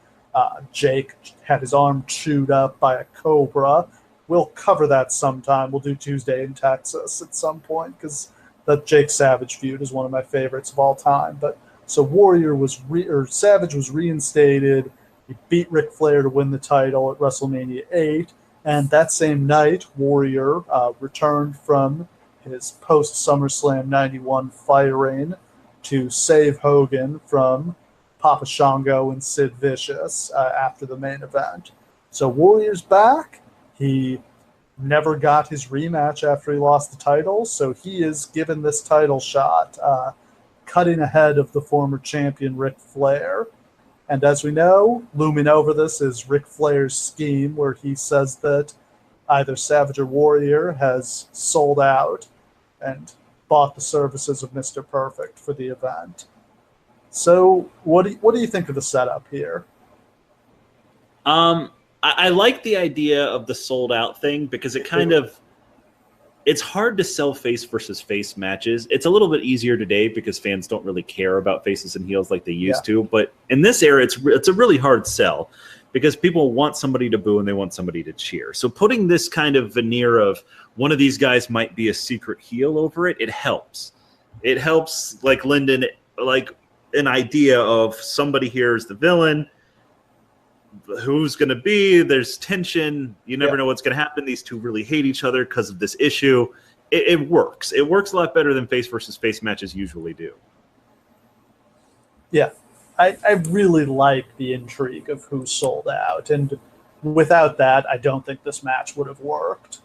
Jake had his arm chewed up by a cobra. We'll cover that sometime. We'll do Tuesday in Texas at some point because that Jake Savage feud is one of my favorites of all time. But so Savage was reinstated. He beat Ric Flair to win the title at WrestleMania 8, and that same night, Warrior returned from his post SummerSlam 91 firing to save Hogan from Papa Shango and Sid Vicious after the main event. So Warrior's back. He never got his rematch after he lost the title, so he is given this title shot, cutting ahead of the former champion Ric Flair. And as we know, looming over this is Ric Flair's scheme where he says that either Savage or Warrior has sold out and bought the services of Mr. Perfect for the event. So what do you think of the setup here? I like the idea of the sold out thing because it it's hard to sell face versus face matches. It's a little bit easier today because fans don't really care about faces and heels like they used to. But in this era, it's a really hard sell because people want somebody to boo and they want somebody to cheer. So putting this kind of veneer of one of these guys might be a secret heel over it, it helps. It helps like Lyndon, like an idea of somebody here is the villain. Who's going to be? There's tension. You never know what's going to happen. These two really hate each other because of this issue. It works. It works a lot better than face versus face matches usually do. Yeah, I really like the intrigue of who sold out. And without that, I don't think this match would have worked.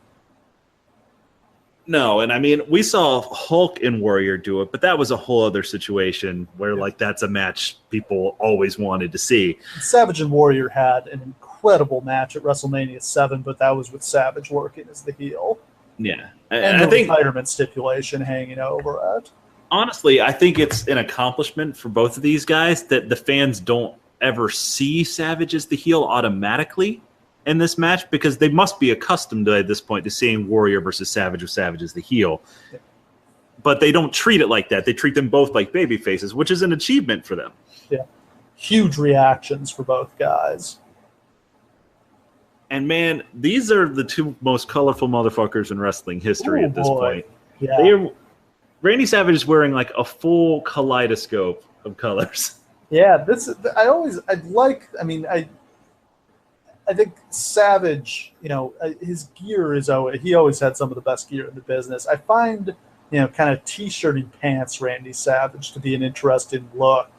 No, and I mean, we saw Hulk and Warrior do it, but that was a whole other situation where, like, that's a match people always wanted to see. Savage and Warrior had an incredible match at WrestleMania 7, but that was with Savage working as the heel. Yeah. And the retirement stipulation hanging over it. Honestly, I think it's an accomplishment for both of these guys that the fans don't ever see Savage as the heel automatically in this match because they must be accustomed to, at this point, to seeing Warrior versus Savage or Savage as the heel. But they don't treat it like that. They treat them both like baby faces, which is an achievement for them. Yeah. Huge reactions for both guys. And man, these are the two most colorful motherfuckers in wrestling history at this point. Yeah. Randy Savage is wearing like a full kaleidoscope of colors. Yeah, I think Savage, his gear he always had some of the best gear in the business. I find, kind of t-shirting pants Randy Savage to be an interesting look.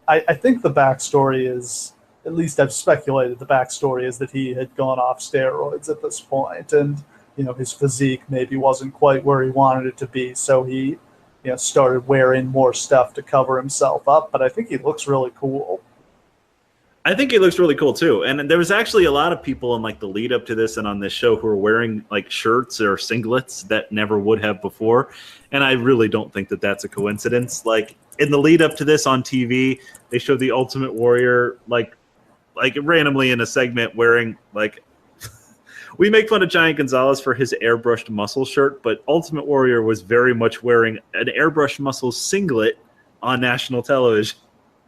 I think the backstory is, at least I've speculated, the backstory is that he had gone off steroids at this point, and his physique maybe wasn't quite where he wanted it to be, so he started wearing more stuff to cover himself up. But I think he looks really cool. I think he looks really cool too. And there was actually a lot of people in like the lead up to this and on this show who were wearing like shirts or singlets that never would have before. And I really don't think that that's a coincidence. Like in the lead up to this on TV, they showed the Ultimate Warrior like randomly in a segment wearing like we make fun of Giant Gonzalez for his airbrushed muscle shirt, but Ultimate Warrior was very much wearing an airbrushed muscle singlet on national television.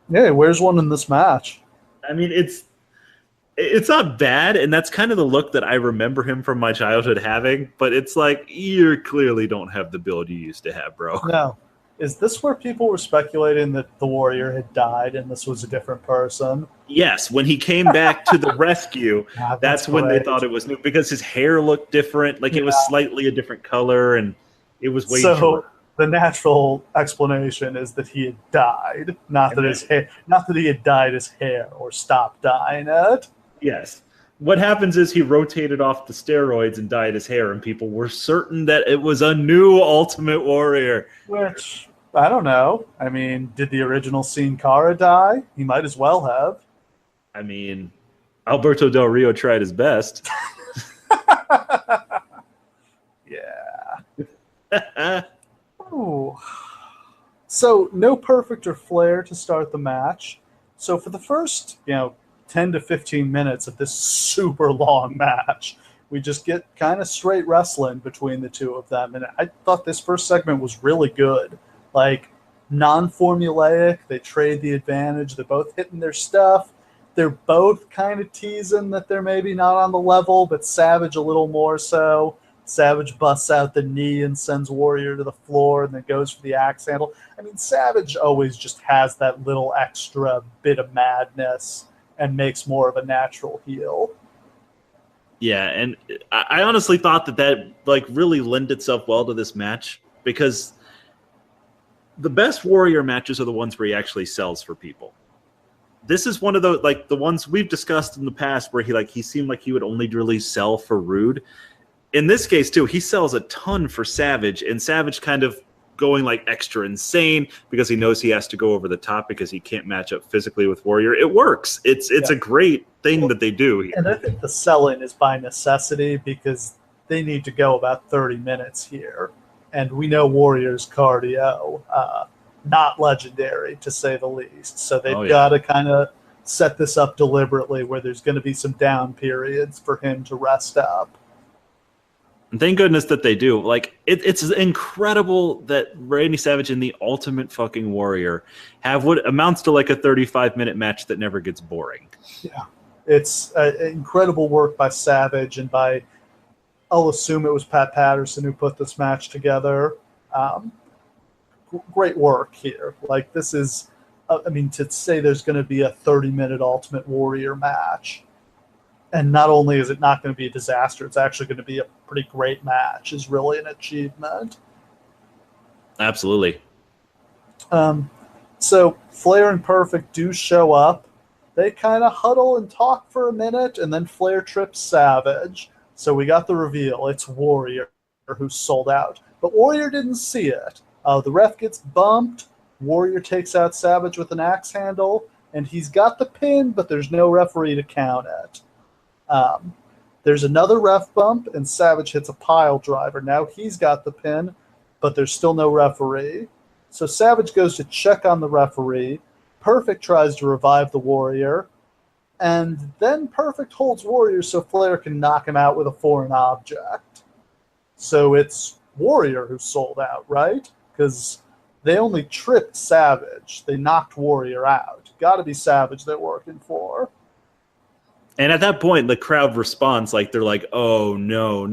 Yeah, he wears one in this match. I mean, it's not bad, and that's kind of the look that I remember him from my childhood having, but it's like, you clearly don't have the build you used to have, bro. No. Is this where people were speculating that the Warrior had died and this was a different person? Yes, when he came back to the rescue, that's when they thought it was new because his hair looked different, like it was slightly a different color, and it was way short. The natural explanation is that he had died, not that he had dyed his hair or stopped dyeing it. Yes. What happens is he rotated off the steroids and dyed his hair, and people were certain that it was a new Ultimate Warrior. Which, I don't know. I mean, did the original Sin Cara die? He might as well have. I mean, Alberto Del Rio tried his best. Yeah. Ooh. So, no Perfect or Flair to start the match. So, for the first, 10 to 15 minutes of this super long match, we just get kind of straight wrestling between the two of them. And I thought this first segment was really good. Like, non-formulaic. They trade the advantage. They're both hitting their stuff. They're both kind of teasing that they're maybe not on the level, but Savage a little more so. Savage busts out the knee and sends Warrior to the floor and then goes for the axe handle. I mean, Savage always just has that little extra bit of madness and makes more of a natural heel. Yeah, and I honestly thought that like really lent itself well to this match because the best Warrior matches are the ones where he actually sells for people. This is one of those, like the ones we've discussed in the past where he seemed like he would only really sell for Rude. In this case, too, he sells a ton for Savage, and Savage kind of going like extra insane because he knows he has to go over the top because he can't match up physically with Warrior. It works. It's a great thing that they do here. And I think the selling is by necessity because they need to go about 30 minutes here. And we know Warrior's cardio, not legendary to say the least. So they've got to kind of set this up deliberately where there's going to be some down periods for him to rest up. And thank goodness that they do. Like it's incredible that Randy Savage and the Ultimate fucking Warrior have what amounts to like a 35-minute match that never gets boring. Yeah, it's incredible work by Savage and by, I'll assume it was Pat Patterson who put this match together. Great work here. Like this is, to say there's going to be a 30-minute Ultimate Warrior match. And not only is it not going to be a disaster, it's actually going to be a pretty great match is really an achievement. Absolutely. So Flair and Perfect do show up. They kind of huddle and talk for a minute, and then Flair trips Savage. So we got the reveal. It's Warrior who's sold out. But Warrior didn't see it. The ref gets bumped. Warrior takes out Savage with an axe handle, and he's got the pin, but there's no referee to count it. There's another ref bump, and Savage hits a pile driver. Now he's got the pin, but there's still no referee. So Savage goes to check on the referee. Perfect tries to revive the Warrior, and then Perfect holds Warrior so Flair can knock him out with a foreign object. So it's Warrior who sold out, right? Because they only tripped Savage. They knocked Warrior out. Got to be Savage they're working for. And at that point, the crowd responds like they're like, "Oh no,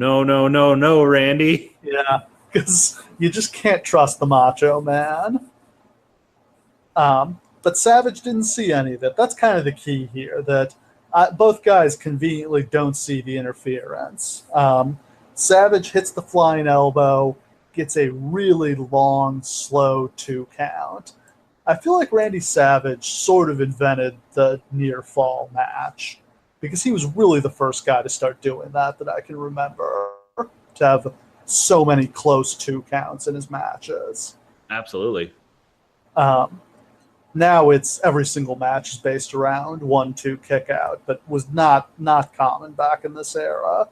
Randy." Yeah, because you just can't trust the Macho Man. But Savage didn't see any of it. That's kind of the key here. That both guys conveniently don't see the interference. Savage hits the flying elbow, gets a really long, slow 2 count. I feel like Randy Savage sort of invented the near fall match. Because he was really the first guy to start doing that I can remember, to have so many close 2 counts in his matches. Absolutely. Now it's every single match is based around 1-2 kick out, but was not common back in this era.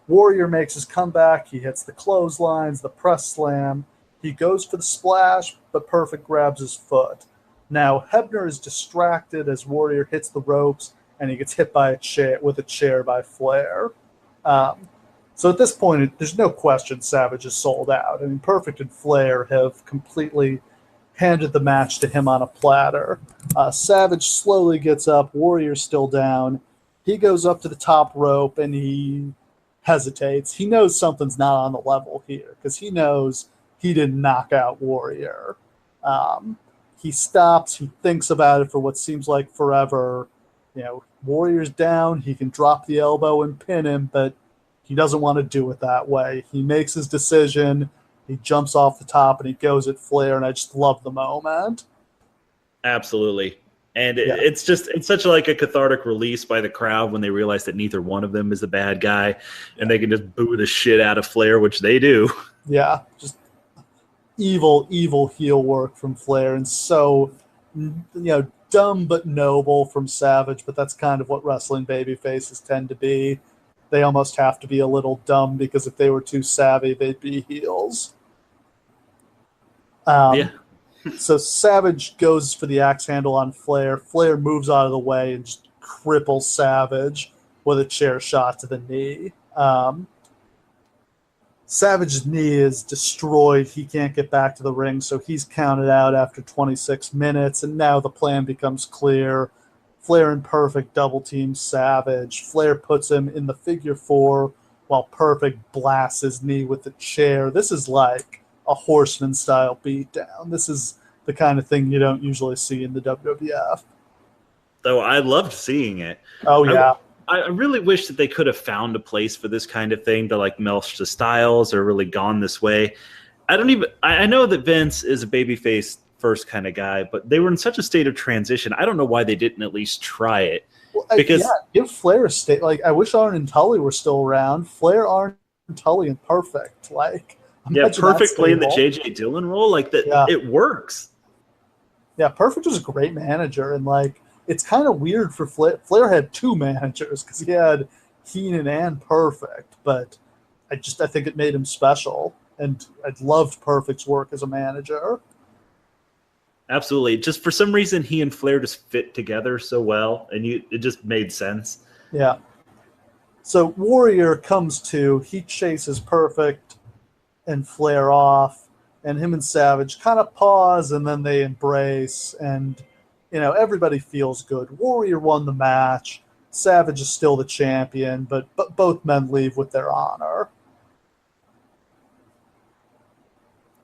Warrior makes his comeback. He hits the clotheslines, the press slam. He goes for the splash, but Perfect grabs his foot. Now Hebner is distracted as Warrior hits the ropes, and he gets hit by a chair by Flair. So at this point, there's no question Savage is sold out. I mean, Perfect and Flair have completely handed the match to him on a platter. Savage slowly gets up. Warrior's still down. He goes up to the top rope, and he hesitates. He knows something's not on the level here because he knows he didn't knock out Warrior. He stops, he thinks about it for what seems like forever. Warrior's down, he can drop the elbow and pin him, but he doesn't want to do it that way. He makes his decision, he jumps off the top, and he goes at Flair, and I just love the moment. Absolutely. And it's such like a cathartic release by the crowd when they realize that neither one of them is the bad guy, and they can just boo the shit out of Flair, which they do. Yeah, just evil heel work from Flair, and so dumb but noble from Savage. But that's kind of what wrestling babyfaces tend to be. They almost have to be a little dumb, because if they were too savvy, they'd be heels. So Savage goes for the axe handle on Flair. Flair moves out of the way and just cripples Savage with a chair shot to the knee. Savage's knee is destroyed. He can't get back to the ring, so he's counted out after 26 minutes, and now the plan becomes clear. Flair and Perfect double team Savage. Flair puts him in the figure 4 while Perfect blasts his knee with the chair. This is like a Horseman-style beatdown. This is the kind of thing you don't usually see in the WWF. Though I loved seeing it. Oh, yeah. I really wish that they could have found a place for this kind of thing to like melch the styles or really gone this way. I know that Vince is a babyface first kind of guy, but they were in such a state of transition. I don't know why they didn't at least try it. Well, give Flair a state. Like, I wish Arn and Tully were still around. Flair, Arn, Tully, and Perfect. Like, Perfect playing the J.J. Dillon role. Like that, it works. Yeah, Perfect was a great manager, and like it's kind of weird for Flair. Flair had 2 managers because he had Heenan and Perfect, but I think it made him special, and I loved Perfect's work as a manager. Absolutely. Just for some reason, he and Flair just fit together so well, and it just made sense. Yeah. So Warrior comes to, he chases Perfect and Flair off, and him and Savage kind of pause, and then they embrace, and everybody feels good. Warrior won the match. Savage is still the champion, but both men leave with their honor.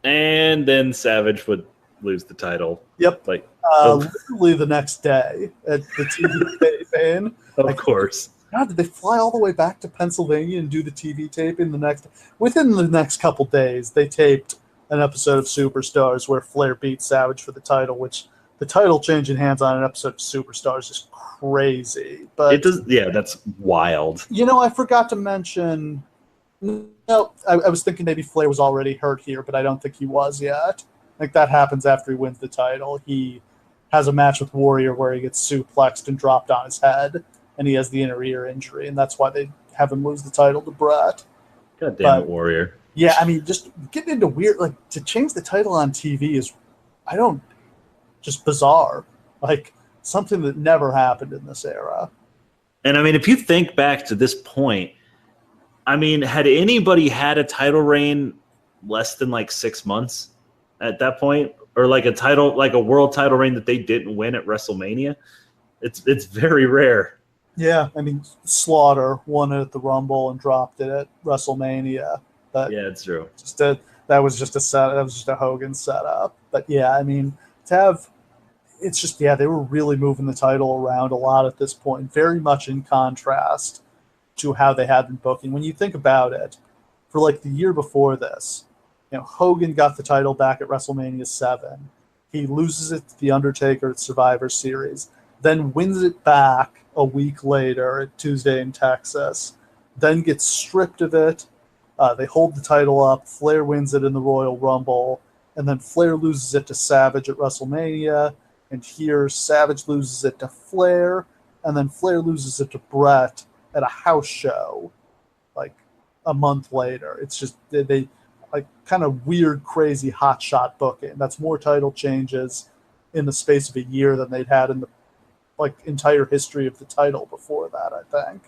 And then Savage would lose the title. Yep. Literally the next day at the TV taping. Of course. God, did they fly all the way back to Pennsylvania and do the TV taping within the next couple days? They taped an episode of Superstars where Flair beat Savage for the title, which the title changing hands on an episode of Superstars is crazy. But it does. Yeah, that's wild. I forgot to mention. No, I was thinking maybe Flair was already hurt here, but I don't think he was yet. Like that happens after he wins the title. He has a match with Warrior where he gets suplexed and dropped on his head, and he has the inner ear injury, and that's why they have him lose the title to Brett. God damn it, Warrior. Yeah, I mean, just getting into weird, like, to change the title on TV is, just bizarre. Like, something that never happened in this era. And, I mean, if you think back to this point, I mean, had anybody had a title reign less than, 6 months at that point? Or, a world title reign that they didn't win at WrestleMania? It's very rare. Yeah, I mean, Slaughter won it at the Rumble and dropped it at WrestleMania. But yeah, it's true. That was just a Hogan setup. But yeah, I mean, they were really moving the title around a lot at this point, very much in contrast to how they had been booking. When you think about it, for the year before this, Hogan got the title back at WrestleMania 7. He loses it to The Undertaker at Survivor Series, then wins it back a week later at Tuesday in Texas, then gets stripped of it. They hold the title up. Flair wins it in the Royal Rumble, and then Flair loses it to Savage at WrestleMania, and here Savage loses it to Flair, and then Flair loses it to Brett at a house show a month later. It's just they kind of weird, crazy hotshot booking. That's more title changes in the space of a year than they'd had in the entire history of the title before that, I think.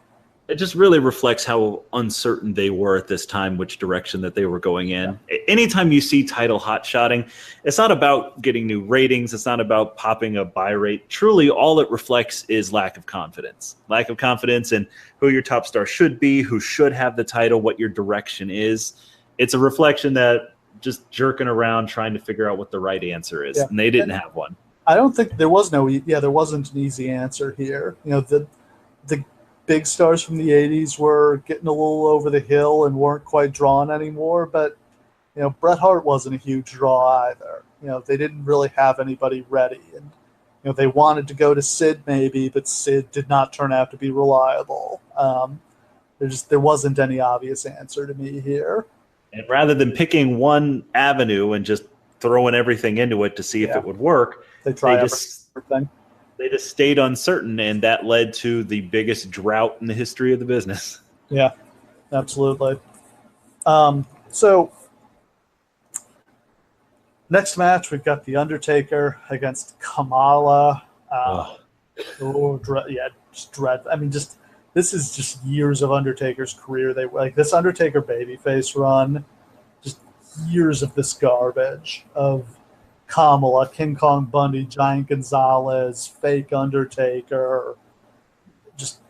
It just really reflects how uncertain they were at this time, which direction that they were going in. Yeah. Anytime you see title hot-shotting, it's not about getting new ratings. It's not about popping a buy rate. Truly, all it reflects is lack of confidence. Lack of confidence in who your top star should be, who should have the title, what your direction is. It's a reflection that just jerking around trying to figure out what the right answer is, Yeah. and they didn't have one. I don't think there was there wasn't an easy answer here. The big stars from the 80s were getting a little over the hill and weren't quite drawn anymore, but Bret Hart wasn't a huge draw either. They didn't really have anybody ready, and they wanted to go to Sid maybe, but Sid did not turn out to be reliable. There wasn't any obvious answer to me here. And rather than picking one avenue and just throwing everything into it to see if it would work, they just stayed uncertain, and that led to the biggest drought in the history of the business. Yeah, absolutely. So next match, we've got The Undertaker against Kamala. Just dread. I mean, this is just years of Undertaker's career. This Undertaker babyface run, just years of this garbage of Kamala, King Kong Bundy, Giant Gonzalez, fake Undertaker, just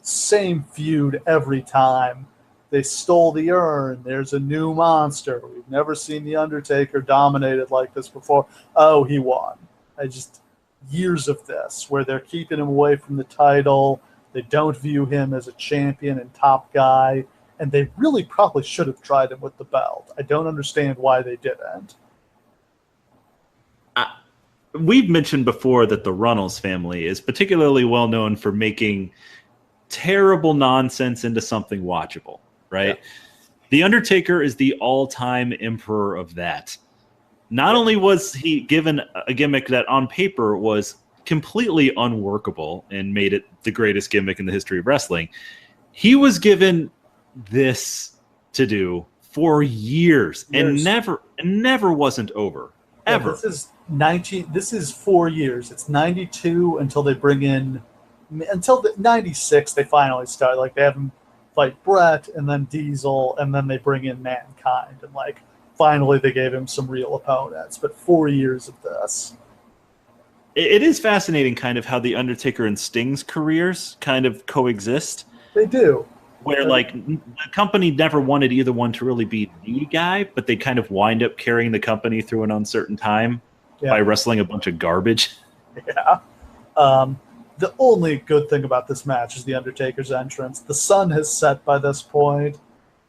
same feud every time. They stole the urn. There's a new monster. We've never seen the Undertaker dominated like this before. Oh, he won. Years of this where they're keeping him away from the title. They don't view him as a champion and top guy, and they really probably should have tried him with the belt. I don't understand why they didn't. We've mentioned before that the Runnels family is particularly well known for making terrible nonsense into something watchable, right? Yeah. The Undertaker is the all-time emperor of that. Not only was he given a gimmick that on paper was completely unworkable and made it the greatest gimmick in the history of wrestling, he was given this to do for years. And never wasn't over. Ever. This is 4 years. It's 92 until they bring in, until 96 they finally start. They have him fight Bret and then Diesel, and then they bring in Mankind, and finally they gave him some real opponents. But 4 years of this. It is fascinating kind of how the Undertaker and Sting's careers kind of coexist. They do. Where the company never wanted either one to really be the guy, but they kind of wind up carrying the company through an uncertain time by wrestling a bunch of garbage. Yeah. The only good thing about this match is the Undertaker's entrance. The sun has set by this point,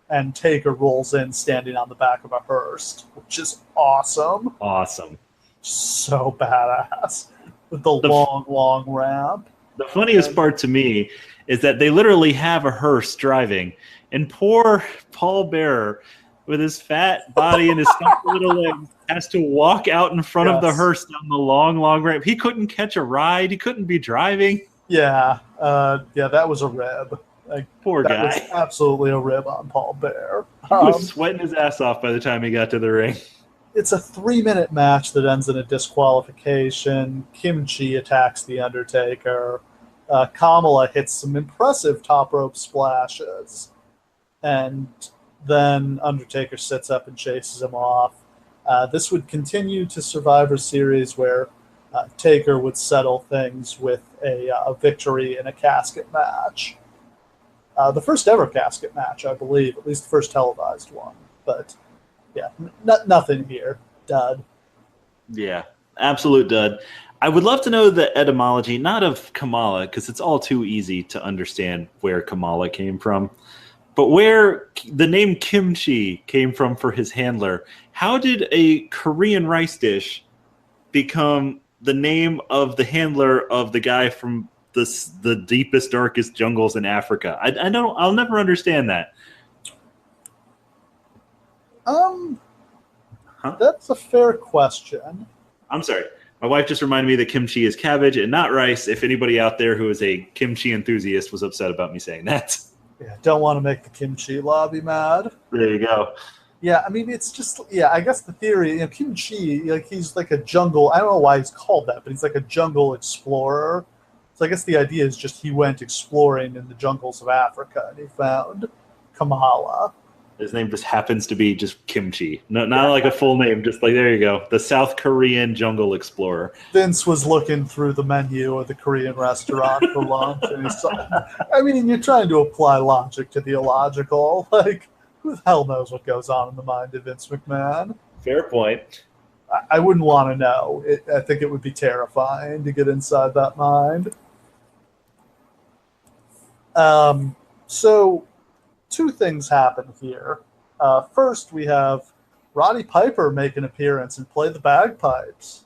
and Taker rolls in standing on the back of a hearse, which is awesome. Awesome. So badass. With the long ramp. The funniest part to me is that they literally have a hearse driving, and poor Paul Bearer, with his fat body and his stumpy little legs, has to walk out in front of the hearse down the long ramp. He couldn't catch a ride. He couldn't be driving. Yeah. That was a rib. Poor guy. That was absolutely a rib on Paul Bearer. He was sweating his ass off by the time he got to the ring. It's a 3-minute match that ends in a disqualification. Kimchi attacks The Undertaker. Kamala hits some impressive top rope splashes. And then Undertaker sits up and chases him off. This would continue to Survivor Series, where Taker would settle things with a victory in a casket match. The first ever casket match, I believe, at least the first televised one. But yeah, nothing here. Dud. Yeah, absolute dud. I would love to know the etymology, not of Kamala, because it's all too easy to understand where Kamala came from, but where the name kimchi came from for his handler. How did a Korean rice dish become the name of the handler of the guy from the deepest, darkest jungles in Africa? I'll never understand that. That's a fair question. I'm sorry. My wife just reminded me that kimchi is cabbage and not rice. If anybody out there who is a kimchi enthusiast was upset about me saying that. Yeah, don't want to make the kimchi lobby mad. There you go. Yeah, I mean, it's just, I guess the theory, kimchi, he's like a jungle, I don't know why he's called that, but he's like a jungle explorer. So I guess the idea is just he went exploring in the jungles of Africa and he found Kamala. His name just happens to be just Kimchi. Not like a full name, just there you go. The South Korean jungle explorer. Vince was looking through the menu of the Korean restaurant for lunch, and he saw, I mean, you're trying to apply logic to the illogical. who the hell knows what goes on in the mind of Vince McMahon? Fair point. I wouldn't want to know. I think it would be terrifying to get inside that mind. So, two things happen here. First, we have Roddy Piper make an appearance and play the bagpipes.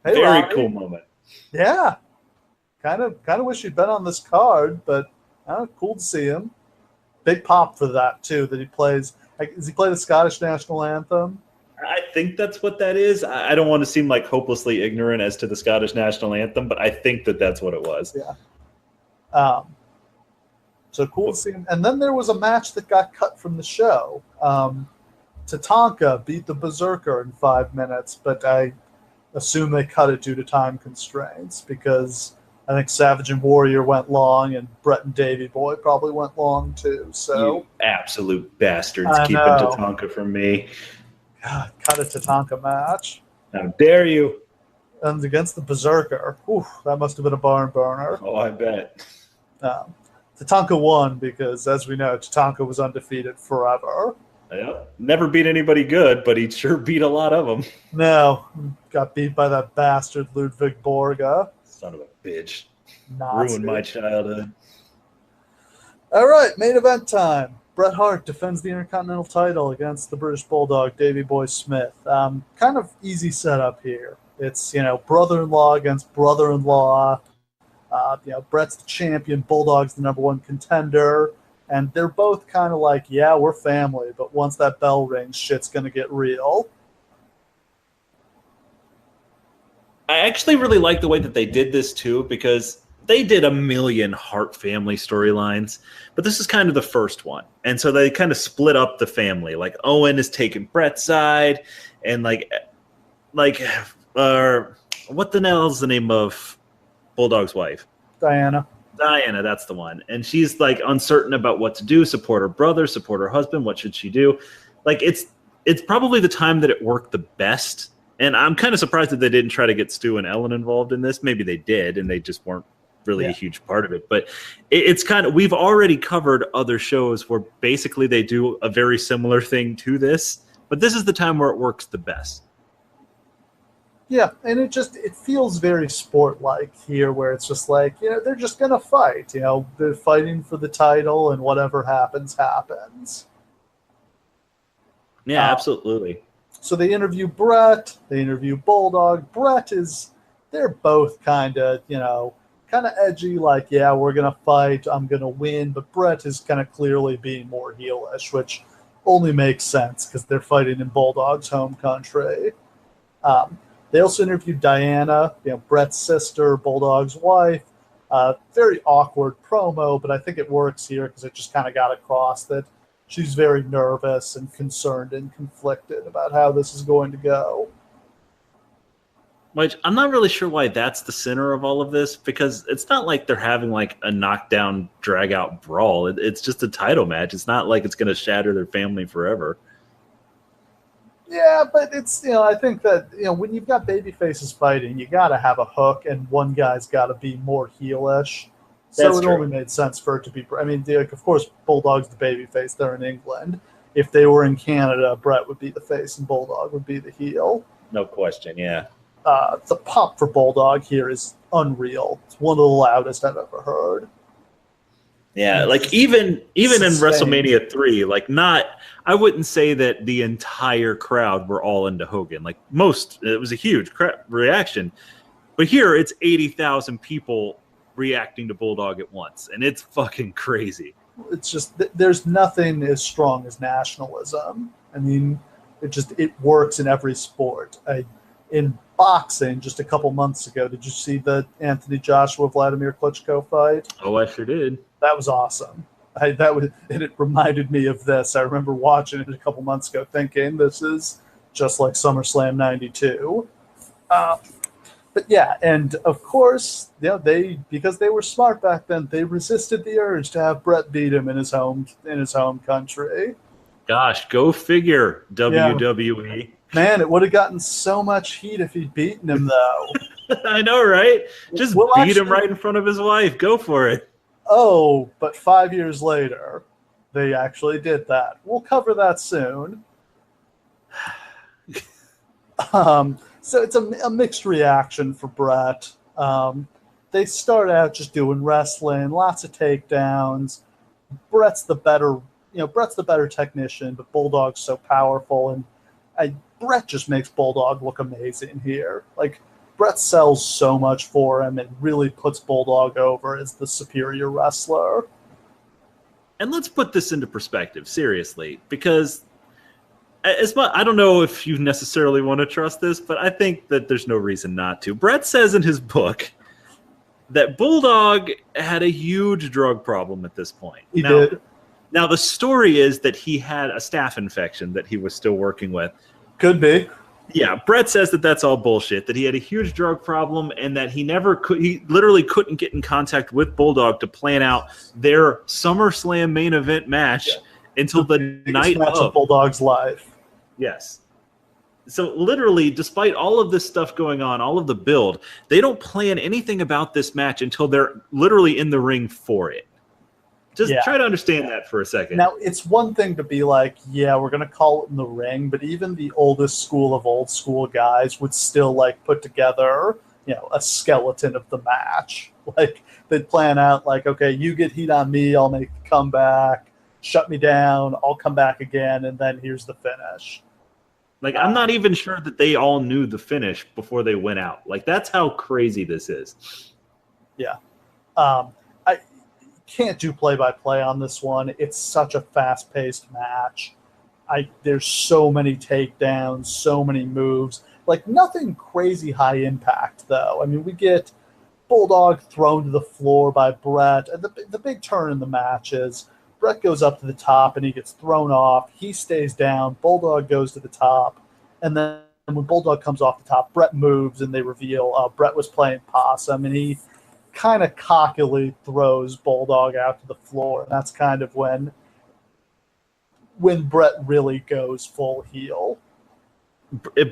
Hey, Very Roddy. cool moment. Yeah. Kind of wish he'd been on this card, but cool to see him. Big pop for that, too, that he plays. Does he play the Scottish national anthem? I think that's what that is. I don't want to seem like hopelessly ignorant as to the Scottish national anthem, but I think that's what it was. Yeah. So cool to see him. And then there was a match that got cut from the show. Tatanka beat the Berserker in 5 minutes, but I assume they cut it due to time constraints because I think Savage and Warrior went long, and Brett and Davey Boy probably went long too. So you absolute bastards, keeping Tatanka from me. God, cut a Tatanka match. How dare you? And against the Berserker. Ooh, that must have been a barn burner. Oh, I bet. Tatanka won because, as we know, Tatanka was undefeated forever. Yeah, never beat anybody good, but he sure beat a lot of them. No, got beat by that bastard Ludwig Borga. Son of a bitch. Nazi. Ruined my childhood. All right, main event time. Bret Hart defends the Intercontinental title against the British Bulldog, Davey Boy Smith. Kind of easy setup here. It's, brother-in-law against brother-in-law. Bret's the champion, Bulldog's the #1 contender. And they're both kind of like, yeah, we're family, but once that bell rings, shit's going to get real. I actually really like the way that they did this, too, because they did a million Hart family storylines, but this is kind of the first one. And so they kind of split up the family. Like, Owen is taking Bret's side, and what the hell is the name of Bulldog's wife? Diana, that's the one. And she's like uncertain about what to do, support her brother, support her husband. What should she do? Like, it's probably the time that it worked the best. And I'm kind of surprised that they didn't try to get Stu and Ellen involved in this. Maybe they did, and they just weren't really a huge part of it. But it's kind of, we've already covered other shows where basically they do a very similar thing to this. But this is the time where it works the best. Yeah, and it feels very sport-like here, where it's just like, they're just going to fight. They're fighting for the title, and whatever happens, happens. Yeah, absolutely. So they interview Bret, they interview Bulldog. They're both kind of edgy, like, yeah, we're going to fight, I'm going to win, but Bret is kind of clearly being more heelish, which only makes sense because they're fighting in Bulldog's home country. They also interviewed Diana, Bret's sister, Bulldog's wife. Very awkward promo, but I think it works here because it just kind of got across that she's very nervous and concerned and conflicted about how this is going to go. Which I'm not really sure why that's the center of all of this, because it's not like they're having like a knockdown, drag-out brawl. It's just a title match. It's not like it's going to shatter their family forever. Yeah, but it's, I think that, when you've got baby faces fighting, you got to have a hook, and one guy's got to be more heelish. So it only made sense for it to be, of course, Bulldog's the baby face. They're in England. If they were in Canada, Bret would be the face and Bulldog would be the heel. No question, yeah. The pop for Bulldog here is unreal. It's one of the loudest I've ever heard. Yeah, like even in WrestleMania 3, I wouldn't say that the entire crowd were all into Hogan. Like it was a huge reaction. But here it's 80,000 people reacting to Bulldog at once, and it's fucking crazy. It's just, there's nothing as strong as nationalism. It works in every sport. In boxing, just a couple months ago, did you see the Anthony Joshua Vladimir Klitschko fight? Oh, I sure did. That was awesome. It reminded me of this. I remember watching it a couple months ago thinking this is just like SummerSlam 92. But yeah, and of course, because they were smart back then, they resisted the urge to have Bret beat him in his home country. Gosh, go figure, WWE. Yeah. Man, it would have gotten so much heat if he'd beaten him, though. I know, right? Just beat him right in front of his wife. Go for it. Oh, but 5 years later, they actually did that. We'll cover that soon. So it's a mixed reaction for Bret. They start out just doing wrestling, lots of takedowns. Bret's the better technician, but Bulldog's so powerful, and Bret just makes Bulldog look amazing here. Like, Bret sells so much for him and really puts Bulldog over as the superior wrestler. And let's put this into perspective, seriously, because I don't know if you necessarily want to trust this, but I think that there's no reason not to. Bret says in his book that Bulldog had a huge drug problem at this point. He did. Now, the story is that he had a staph infection that he was still working with. Could be. Yeah, Bret says that that's all bullshit, that he had a huge drug problem and that he literally couldn't get in contact with Bulldog to plan out their SummerSlam main event match until the night of Bulldog's life. Yes. So literally, despite all of this stuff going on, all of the build, they don't plan anything about this match until they're literally in the ring for it. Just try to understand that for a second. Now, it's one thing to be like, yeah, we're going to call it in the ring, but even the oldest school of old school guys would still, like, put together, a skeleton of the match. Like, they'd plan out, like, okay, you get heat on me, I'll make the comeback, shut me down, I'll come back again, and then here's the finish. Like, I'm not even sure that they all knew the finish before they went out. Like, that's how crazy this is. Yeah. I can't do play-by-play on this one. It's such a fast-paced match. There's so many takedowns, so many moves. Like, nothing crazy high impact, though. I mean, we get Bulldog thrown to the floor by Bret. And the big turn in the match is Bret goes up to the top and he gets thrown off. He stays down. Bulldog goes to the top. And then when Bulldog comes off the top, Bret moves and they reveal Bret was playing possum. And he kind of cockily throws Bulldog out to the floor. And that's kind of when Bret really goes full heel.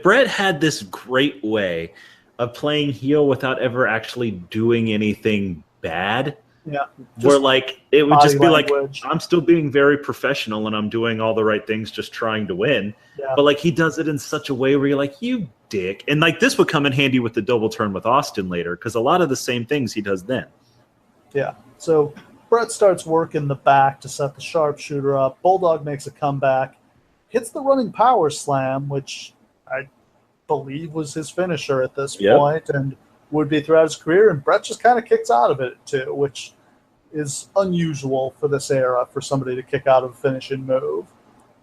Bret had this great way of playing heel without ever actually doing anything bad. Yeah. Where, like, it would just be language. Like, I'm still being very professional and I'm doing all the right things just trying to win. Yeah. But, like, he does it in such a way where you're like, you dick. And, like, this would come in handy with the double turn with Austin later because a lot of the same things he does then. Yeah. So Bret starts working the back to set the sharpshooter up. Bulldog makes a comeback, hits the running power slam, which I believe was his finisher at this point and would be throughout his career. And Bret just kind of kicks out of it, too, which is unusual for this era for somebody to kick out of a finishing move.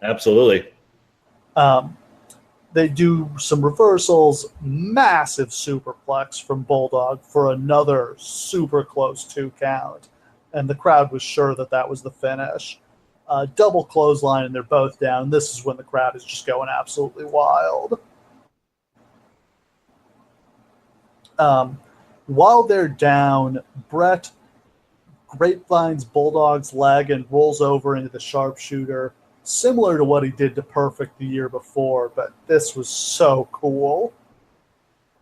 Absolutely. They do some reversals, massive superplex from Bulldog for another super close 2 count. And the crowd was sure that was the finish. Double clothesline, and they're both down. This is when the crowd is just going absolutely wild. While they're down, Bret grapevines Bulldog's leg and rolls over into the sharpshooter, similar to what he did to Perfect the year before, but this was so cool.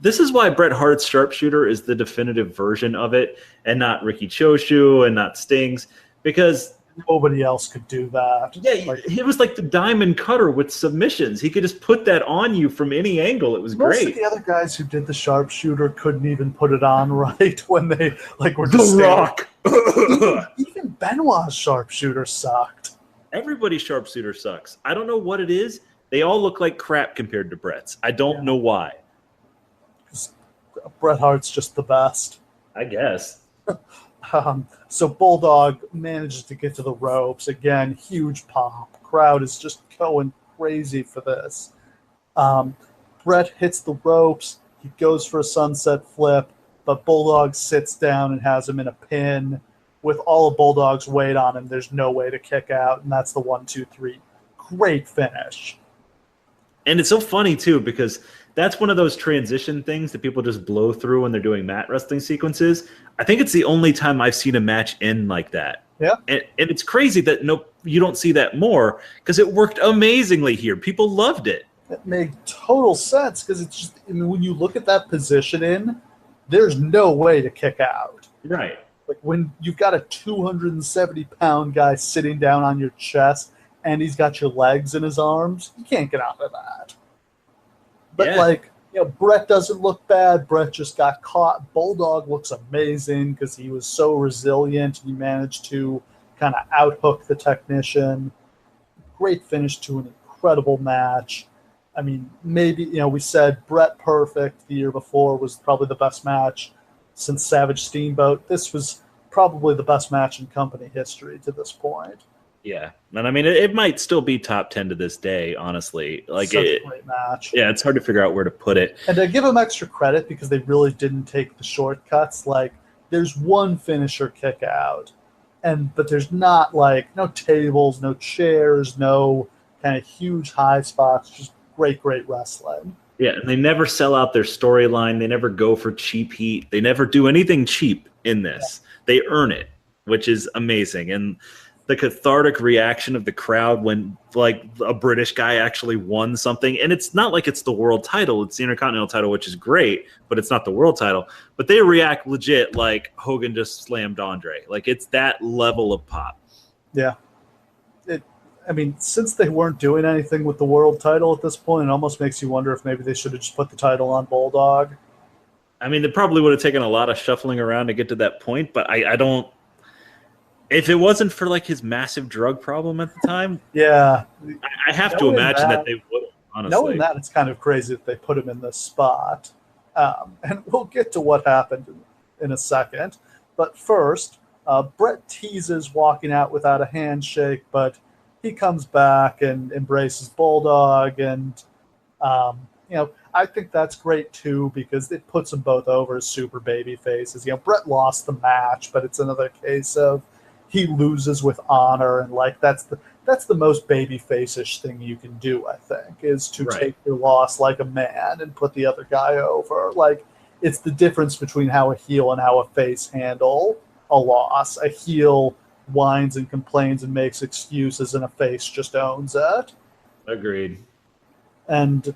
This is why Bret Hart's sharpshooter is the definitive version of it and not Ricky Choshu and not Sting's, because nobody else could do that. Yeah, it was like the diamond cutter with submissions. He could just put that on you from any angle. It was great. Most of the other guys who did the sharpshooter couldn't even put it on right when they were just The Rock. Even Benoit's sharpshooter sucked. Everybody's sharpshooter sucks. I don't know what it is. They all look like crap compared to Bret's. I don't know why. Bret Hart's just the best. I guess. So Bulldog manages to get to the ropes. Again, huge pop. Crowd is just going crazy for this. Bret hits the ropes. He goes for a sunset flip, but Bulldog sits down and has him in a pin. With all of Bulldog's weight on him, there's no way to kick out, and that's the 1, 2, 3. Great finish. And it's so funny, too, because that's one of those transition things that people just blow through when they're doing mat wrestling sequences. I think it's the only time I've seen a match end like that. Yeah. And it's crazy that you don't see that more because it worked amazingly here. People loved it. It made total sense because it's just, when you look at that positioning, there's no way to kick out. Right. Like when you've got a 270-pound guy sitting down on your chest and he's got your legs in his arms, you can't get out of that. But like, you know, Brett doesn't look bad. Brett just got caught. Bulldog looks amazing because he was so resilient. He managed to kind of outhook the technician. Great finish to an incredible match. I mean, maybe, you know, we said Brett Perfect the year before was probably the best match since Savage Steamboat. This was probably the best match in company history to this point. Yeah, and I mean, it might still be top 10 to this day, honestly. Like, Such a great match. Yeah, it's hard to figure out where to put it. And to give them extra credit because they really didn't take the shortcuts. Like, there's one finisher kick out, but there's not like no tables, no chairs, no kind of huge high spots. Just great wrestling. Yeah, and they never sell out their storyline. They never go for cheap heat. They never do anything cheap in this. Yeah. They earn it, which is amazing. And the cathartic reaction of the crowd when like a British guy actually won something, and it's not like it's the world title, it's the Intercontinental title, which is great, but it's not the world title. But they react legit like Hogan just slammed Andre. Like it's that level of pop. Yeah. I mean, since they weren't doing anything with the world title at this point, it almost makes you wonder if maybe they should have just put the title on Bulldog. I mean, it probably would have taken a lot of shuffling around to get to that point, but I don't. If it wasn't for like his massive drug problem at the time, yeah, I have to imagine that they would. Honestly, knowing that, it's kind of crazy that they put him in this spot, and we'll get to what happened in a second. But first, Brett teases walking out without a handshake, but he comes back and embraces Bulldog, and you know, I think that's great too because it puts them both over as super baby faces. You know, Brett lost the match, but it's another case of he loses with honor, and like that's the most baby face-ish thing you can do, I think, is to take your loss like a man and put the other guy over. Like it's the difference between how a heel and how a face handle a loss. A heel whines and complains and makes excuses, and a face just owns it. Agreed. And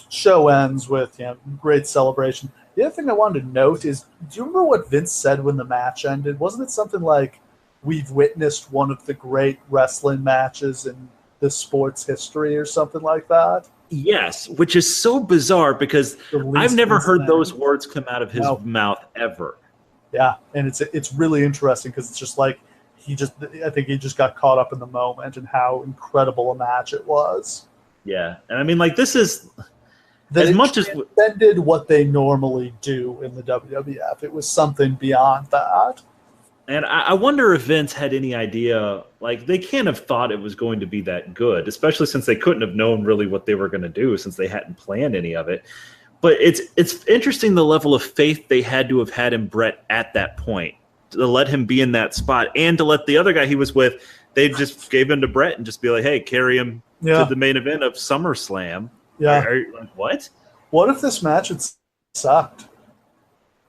show ends with, you know, great celebration. The other thing I wanted to note is, do you remember what Vince said when the match ended? Wasn't it something like, "We've witnessed one of the great wrestling matches in this sport's history," or something like that? Yes, which is so bizarre because I've never heard those words come out of his mouth ever. Yeah, and it's really interesting because it's just like I think he just got caught up in the moment and how incredible a match it was. Yeah, and I mean, like, this is as much as extended what they normally do in the WWF. It was something beyond that. And I wonder if Vince had any idea, like, they can't have thought it was going to be that good, especially since they couldn't have known really what they were going to do since they hadn't planned any of it. But it's interesting the level of faith they had to have had in Brett at that point to let him be in that spot and to let the other guy he was with, they just gave him to Brett and just be like, hey, carry him to the main event of SummerSlam. Yeah. Like, what? What if this match had sucked?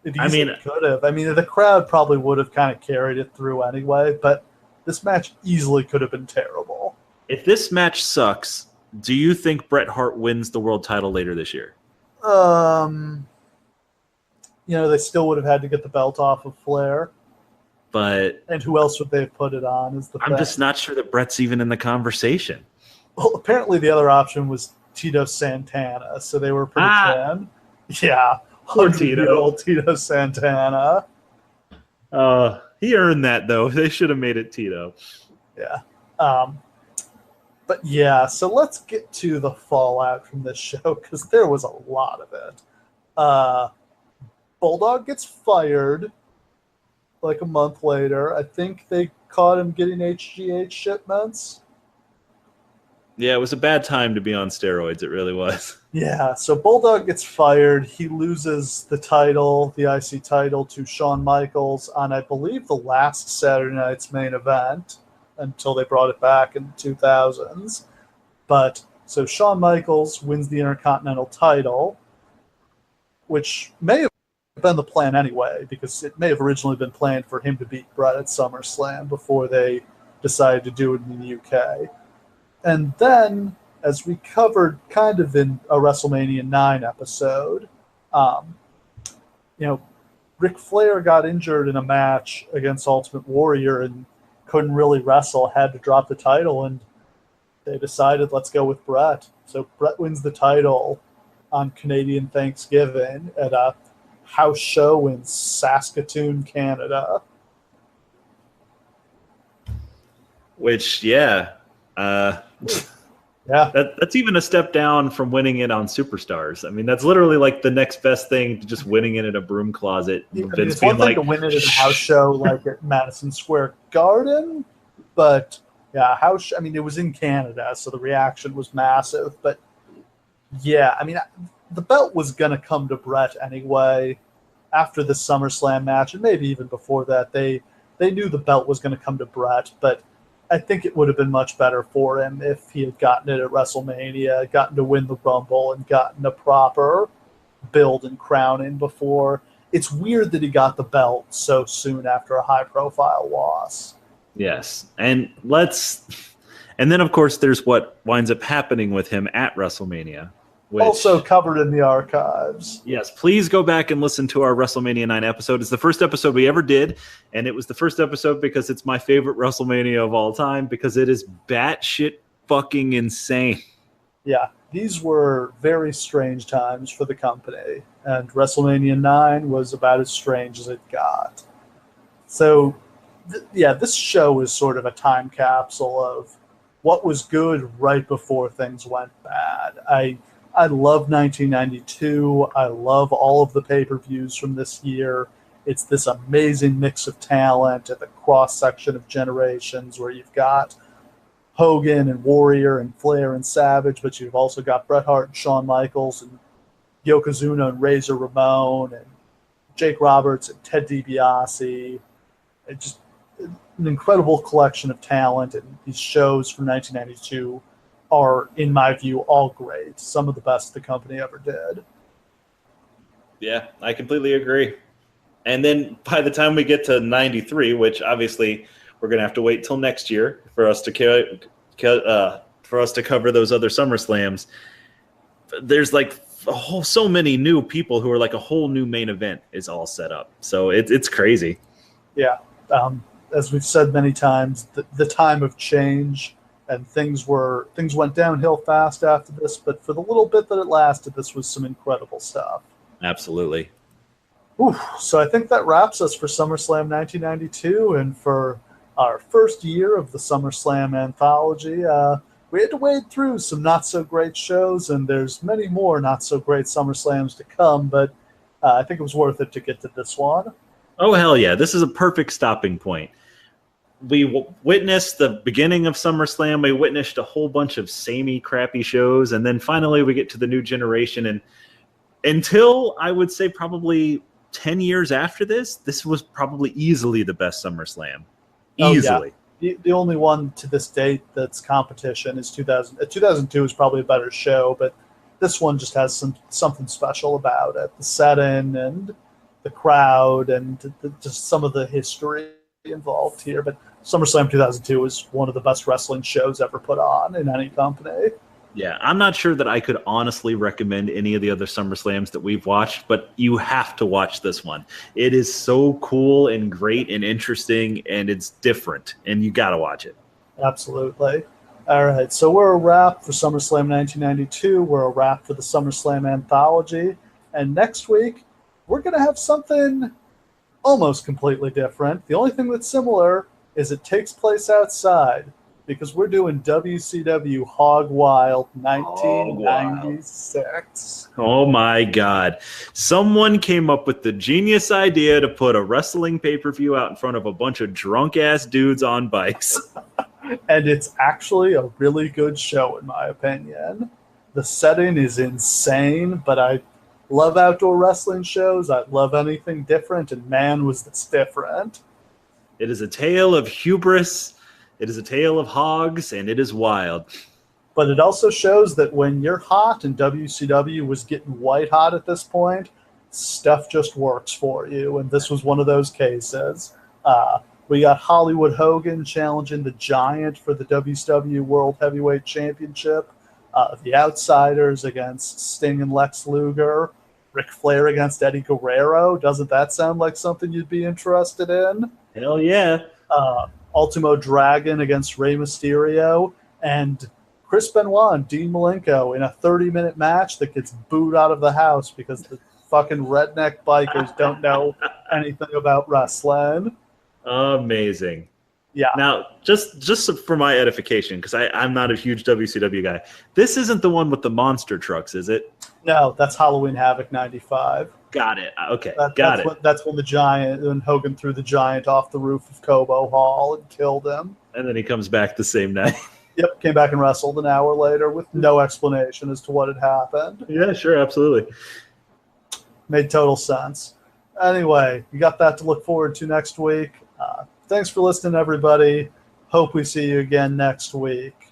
It easily could have. I mean, the crowd probably would have kind of carried it through anyway, but this match easily could have been terrible. If this match sucks, do you think Bret Hart wins the world title later this year? You know, they still would have had to get the belt off of Flair. And who else would they have put it on? I'm just not sure that Bret's even in the conversation. Well, apparently the other option was Tito Santana, so they were pretty fan. Yeah. Poor Tito. Tito Santana. He earned that, though. They should have made it Tito. Yeah. But yeah, so let's get to the fallout from this show, because there was a lot of it. Bulldog gets fired like a month later. I think they caught him getting HGH shipments. Yeah, it was a bad time to be on steroids. It really was. Yeah, so Bulldog gets fired. He loses the title, the IC title, to Shawn Michaels on, I believe, the last Saturday night's main event until they brought it back in the 2000s. But so Shawn Michaels wins the Intercontinental title, which may have been the plan anyway, because it may have originally been planned for him to beat Bret at SummerSlam before they decided to do it in the UK. And then, as we covered kind of in a WrestleMania 9 episode, you know, Ric Flair got injured in a match against Ultimate Warrior and couldn't really wrestle, had to drop the title, and they decided, let's go with Bret. So Bret wins the title on Canadian Thanksgiving at a house show in Saskatoon, Canada. Which, yeah. Yeah. That's even a step down from winning it on Superstars. I mean, that's literally like the next best thing to just winning it in a broom closet. I mean, it's one thing to win it at a house show like at Madison Square Garden, but yeah, I mean, it was in Canada, so the reaction was massive. But yeah, I mean, the belt was going to come to Bret anyway after the SummerSlam match, and maybe even before that. They knew the belt was going to come to Bret, but I think it would have been much better for him if he had gotten it at WrestleMania, gotten to win the Rumble, and gotten a proper build and crowning before. It's weird that he got the belt so soon after a high-profile loss. Yes, and then of course there's what winds up happening with him at WrestleMania. Which, also covered in the archives. Yes, please go back and listen to our WrestleMania 9 episode. It's the first episode we ever did, and it was the first episode because it's my favorite WrestleMania of all time because it is batshit fucking insane. Yeah, these were very strange times for the company, and WrestleMania 9 was about as strange as it got. So, this show is sort of a time capsule of what was good right before things went bad. I love 1992. I love all of the pay-per-views from this year. It's this amazing mix of talent at the cross-section of generations where you've got Hogan and Warrior and Flair and Savage, but you've also got Bret Hart and Shawn Michaels and Yokozuna and Razor Ramon and Jake Roberts and Ted DiBiase. It's just an incredible collection of talent, and these shows from 1992 are, in my view, all great. Some of the best the company ever did. Yeah, I completely agree. And then by the time we get to 93, which obviously we're going to have to wait till next year for us to cover those other SummerSlams, there's like so many new people who are like a whole new main event is all set up. So it's crazy. Yeah. As we've said many times, the time of change, and things went downhill fast after this, but for the little bit that it lasted, this was some incredible stuff. Absolutely. Ooh, so I think that wraps us for SummerSlam 1992, and for our first year of the SummerSlam anthology. We had to wade through some not-so-great shows, and there's many more not-so-great SummerSlams to come, but I think it was worth it to get to this one. Oh, hell yeah. This is a perfect stopping point. We witnessed the beginning of SummerSlam. We witnessed a whole bunch of samey, crappy shows. And then finally we get to the new generation. And until I would say probably 10 years after this was probably easily the best SummerSlam. Easily. Yeah. The only one to this date that's competition is 2000. 2002 is probably a better show, but this one just has something special about it. The setting and the crowd and just some of the history involved here. But SummerSlam 2002 is one of the best wrestling shows ever put on in any company. Yeah, I'm not sure that I could honestly recommend any of the other SummerSlams that we've watched, but you have to watch this one. It is so cool and great and interesting, and it's different, and you got to watch it. Absolutely. All right, so we're a wrap for SummerSlam 1992. We're a wrap for the SummerSlam anthology. And next week, we're going to have something almost completely different. The only thing that's similar is it takes place outside, because we're doing WCW Hog Wild 1996. Oh my God. Someone came up with the genius idea to put a wrestling pay-per-view out in front of a bunch of drunk-ass dudes on bikes. And it's actually a really good show, in my opinion. The setting is insane, but I love outdoor wrestling shows. I love anything different, and man, was this different. It is a tale of hubris. It is a tale of hogs, and it is wild. But it also shows that when you're hot, and WCW was getting white hot at this point, stuff just works for you, and this was one of those cases. We got Hollywood Hogan challenging the Giant for the WCW World Heavyweight Championship. The Outsiders against Sting and Lex Luger. Ric Flair against Eddie Guerrero. Doesn't that sound like something you'd be interested in? Hell yeah. Ultimo Dragon against Rey Mysterio, and Chris Benoit and Dean Malenko in a 30-minute match that gets booed out of the house because the fucking redneck bikers don't know anything about wrestling. Amazing. Yeah. Now, just for my edification, because I'm not a huge WCW guy, this isn't the one with the monster trucks, is it? No, that's Halloween Havoc 95. Got it. Okay, That's when Hogan threw the Giant off the roof of Cobo Hall and killed him. And then he comes back the same night. Yep, came back and wrestled an hour later with no explanation as to what had happened. Yeah, sure, absolutely. Made total sense. Anyway, you got that to look forward to next week. Thanks for listening, everybody. Hope we see you again next week.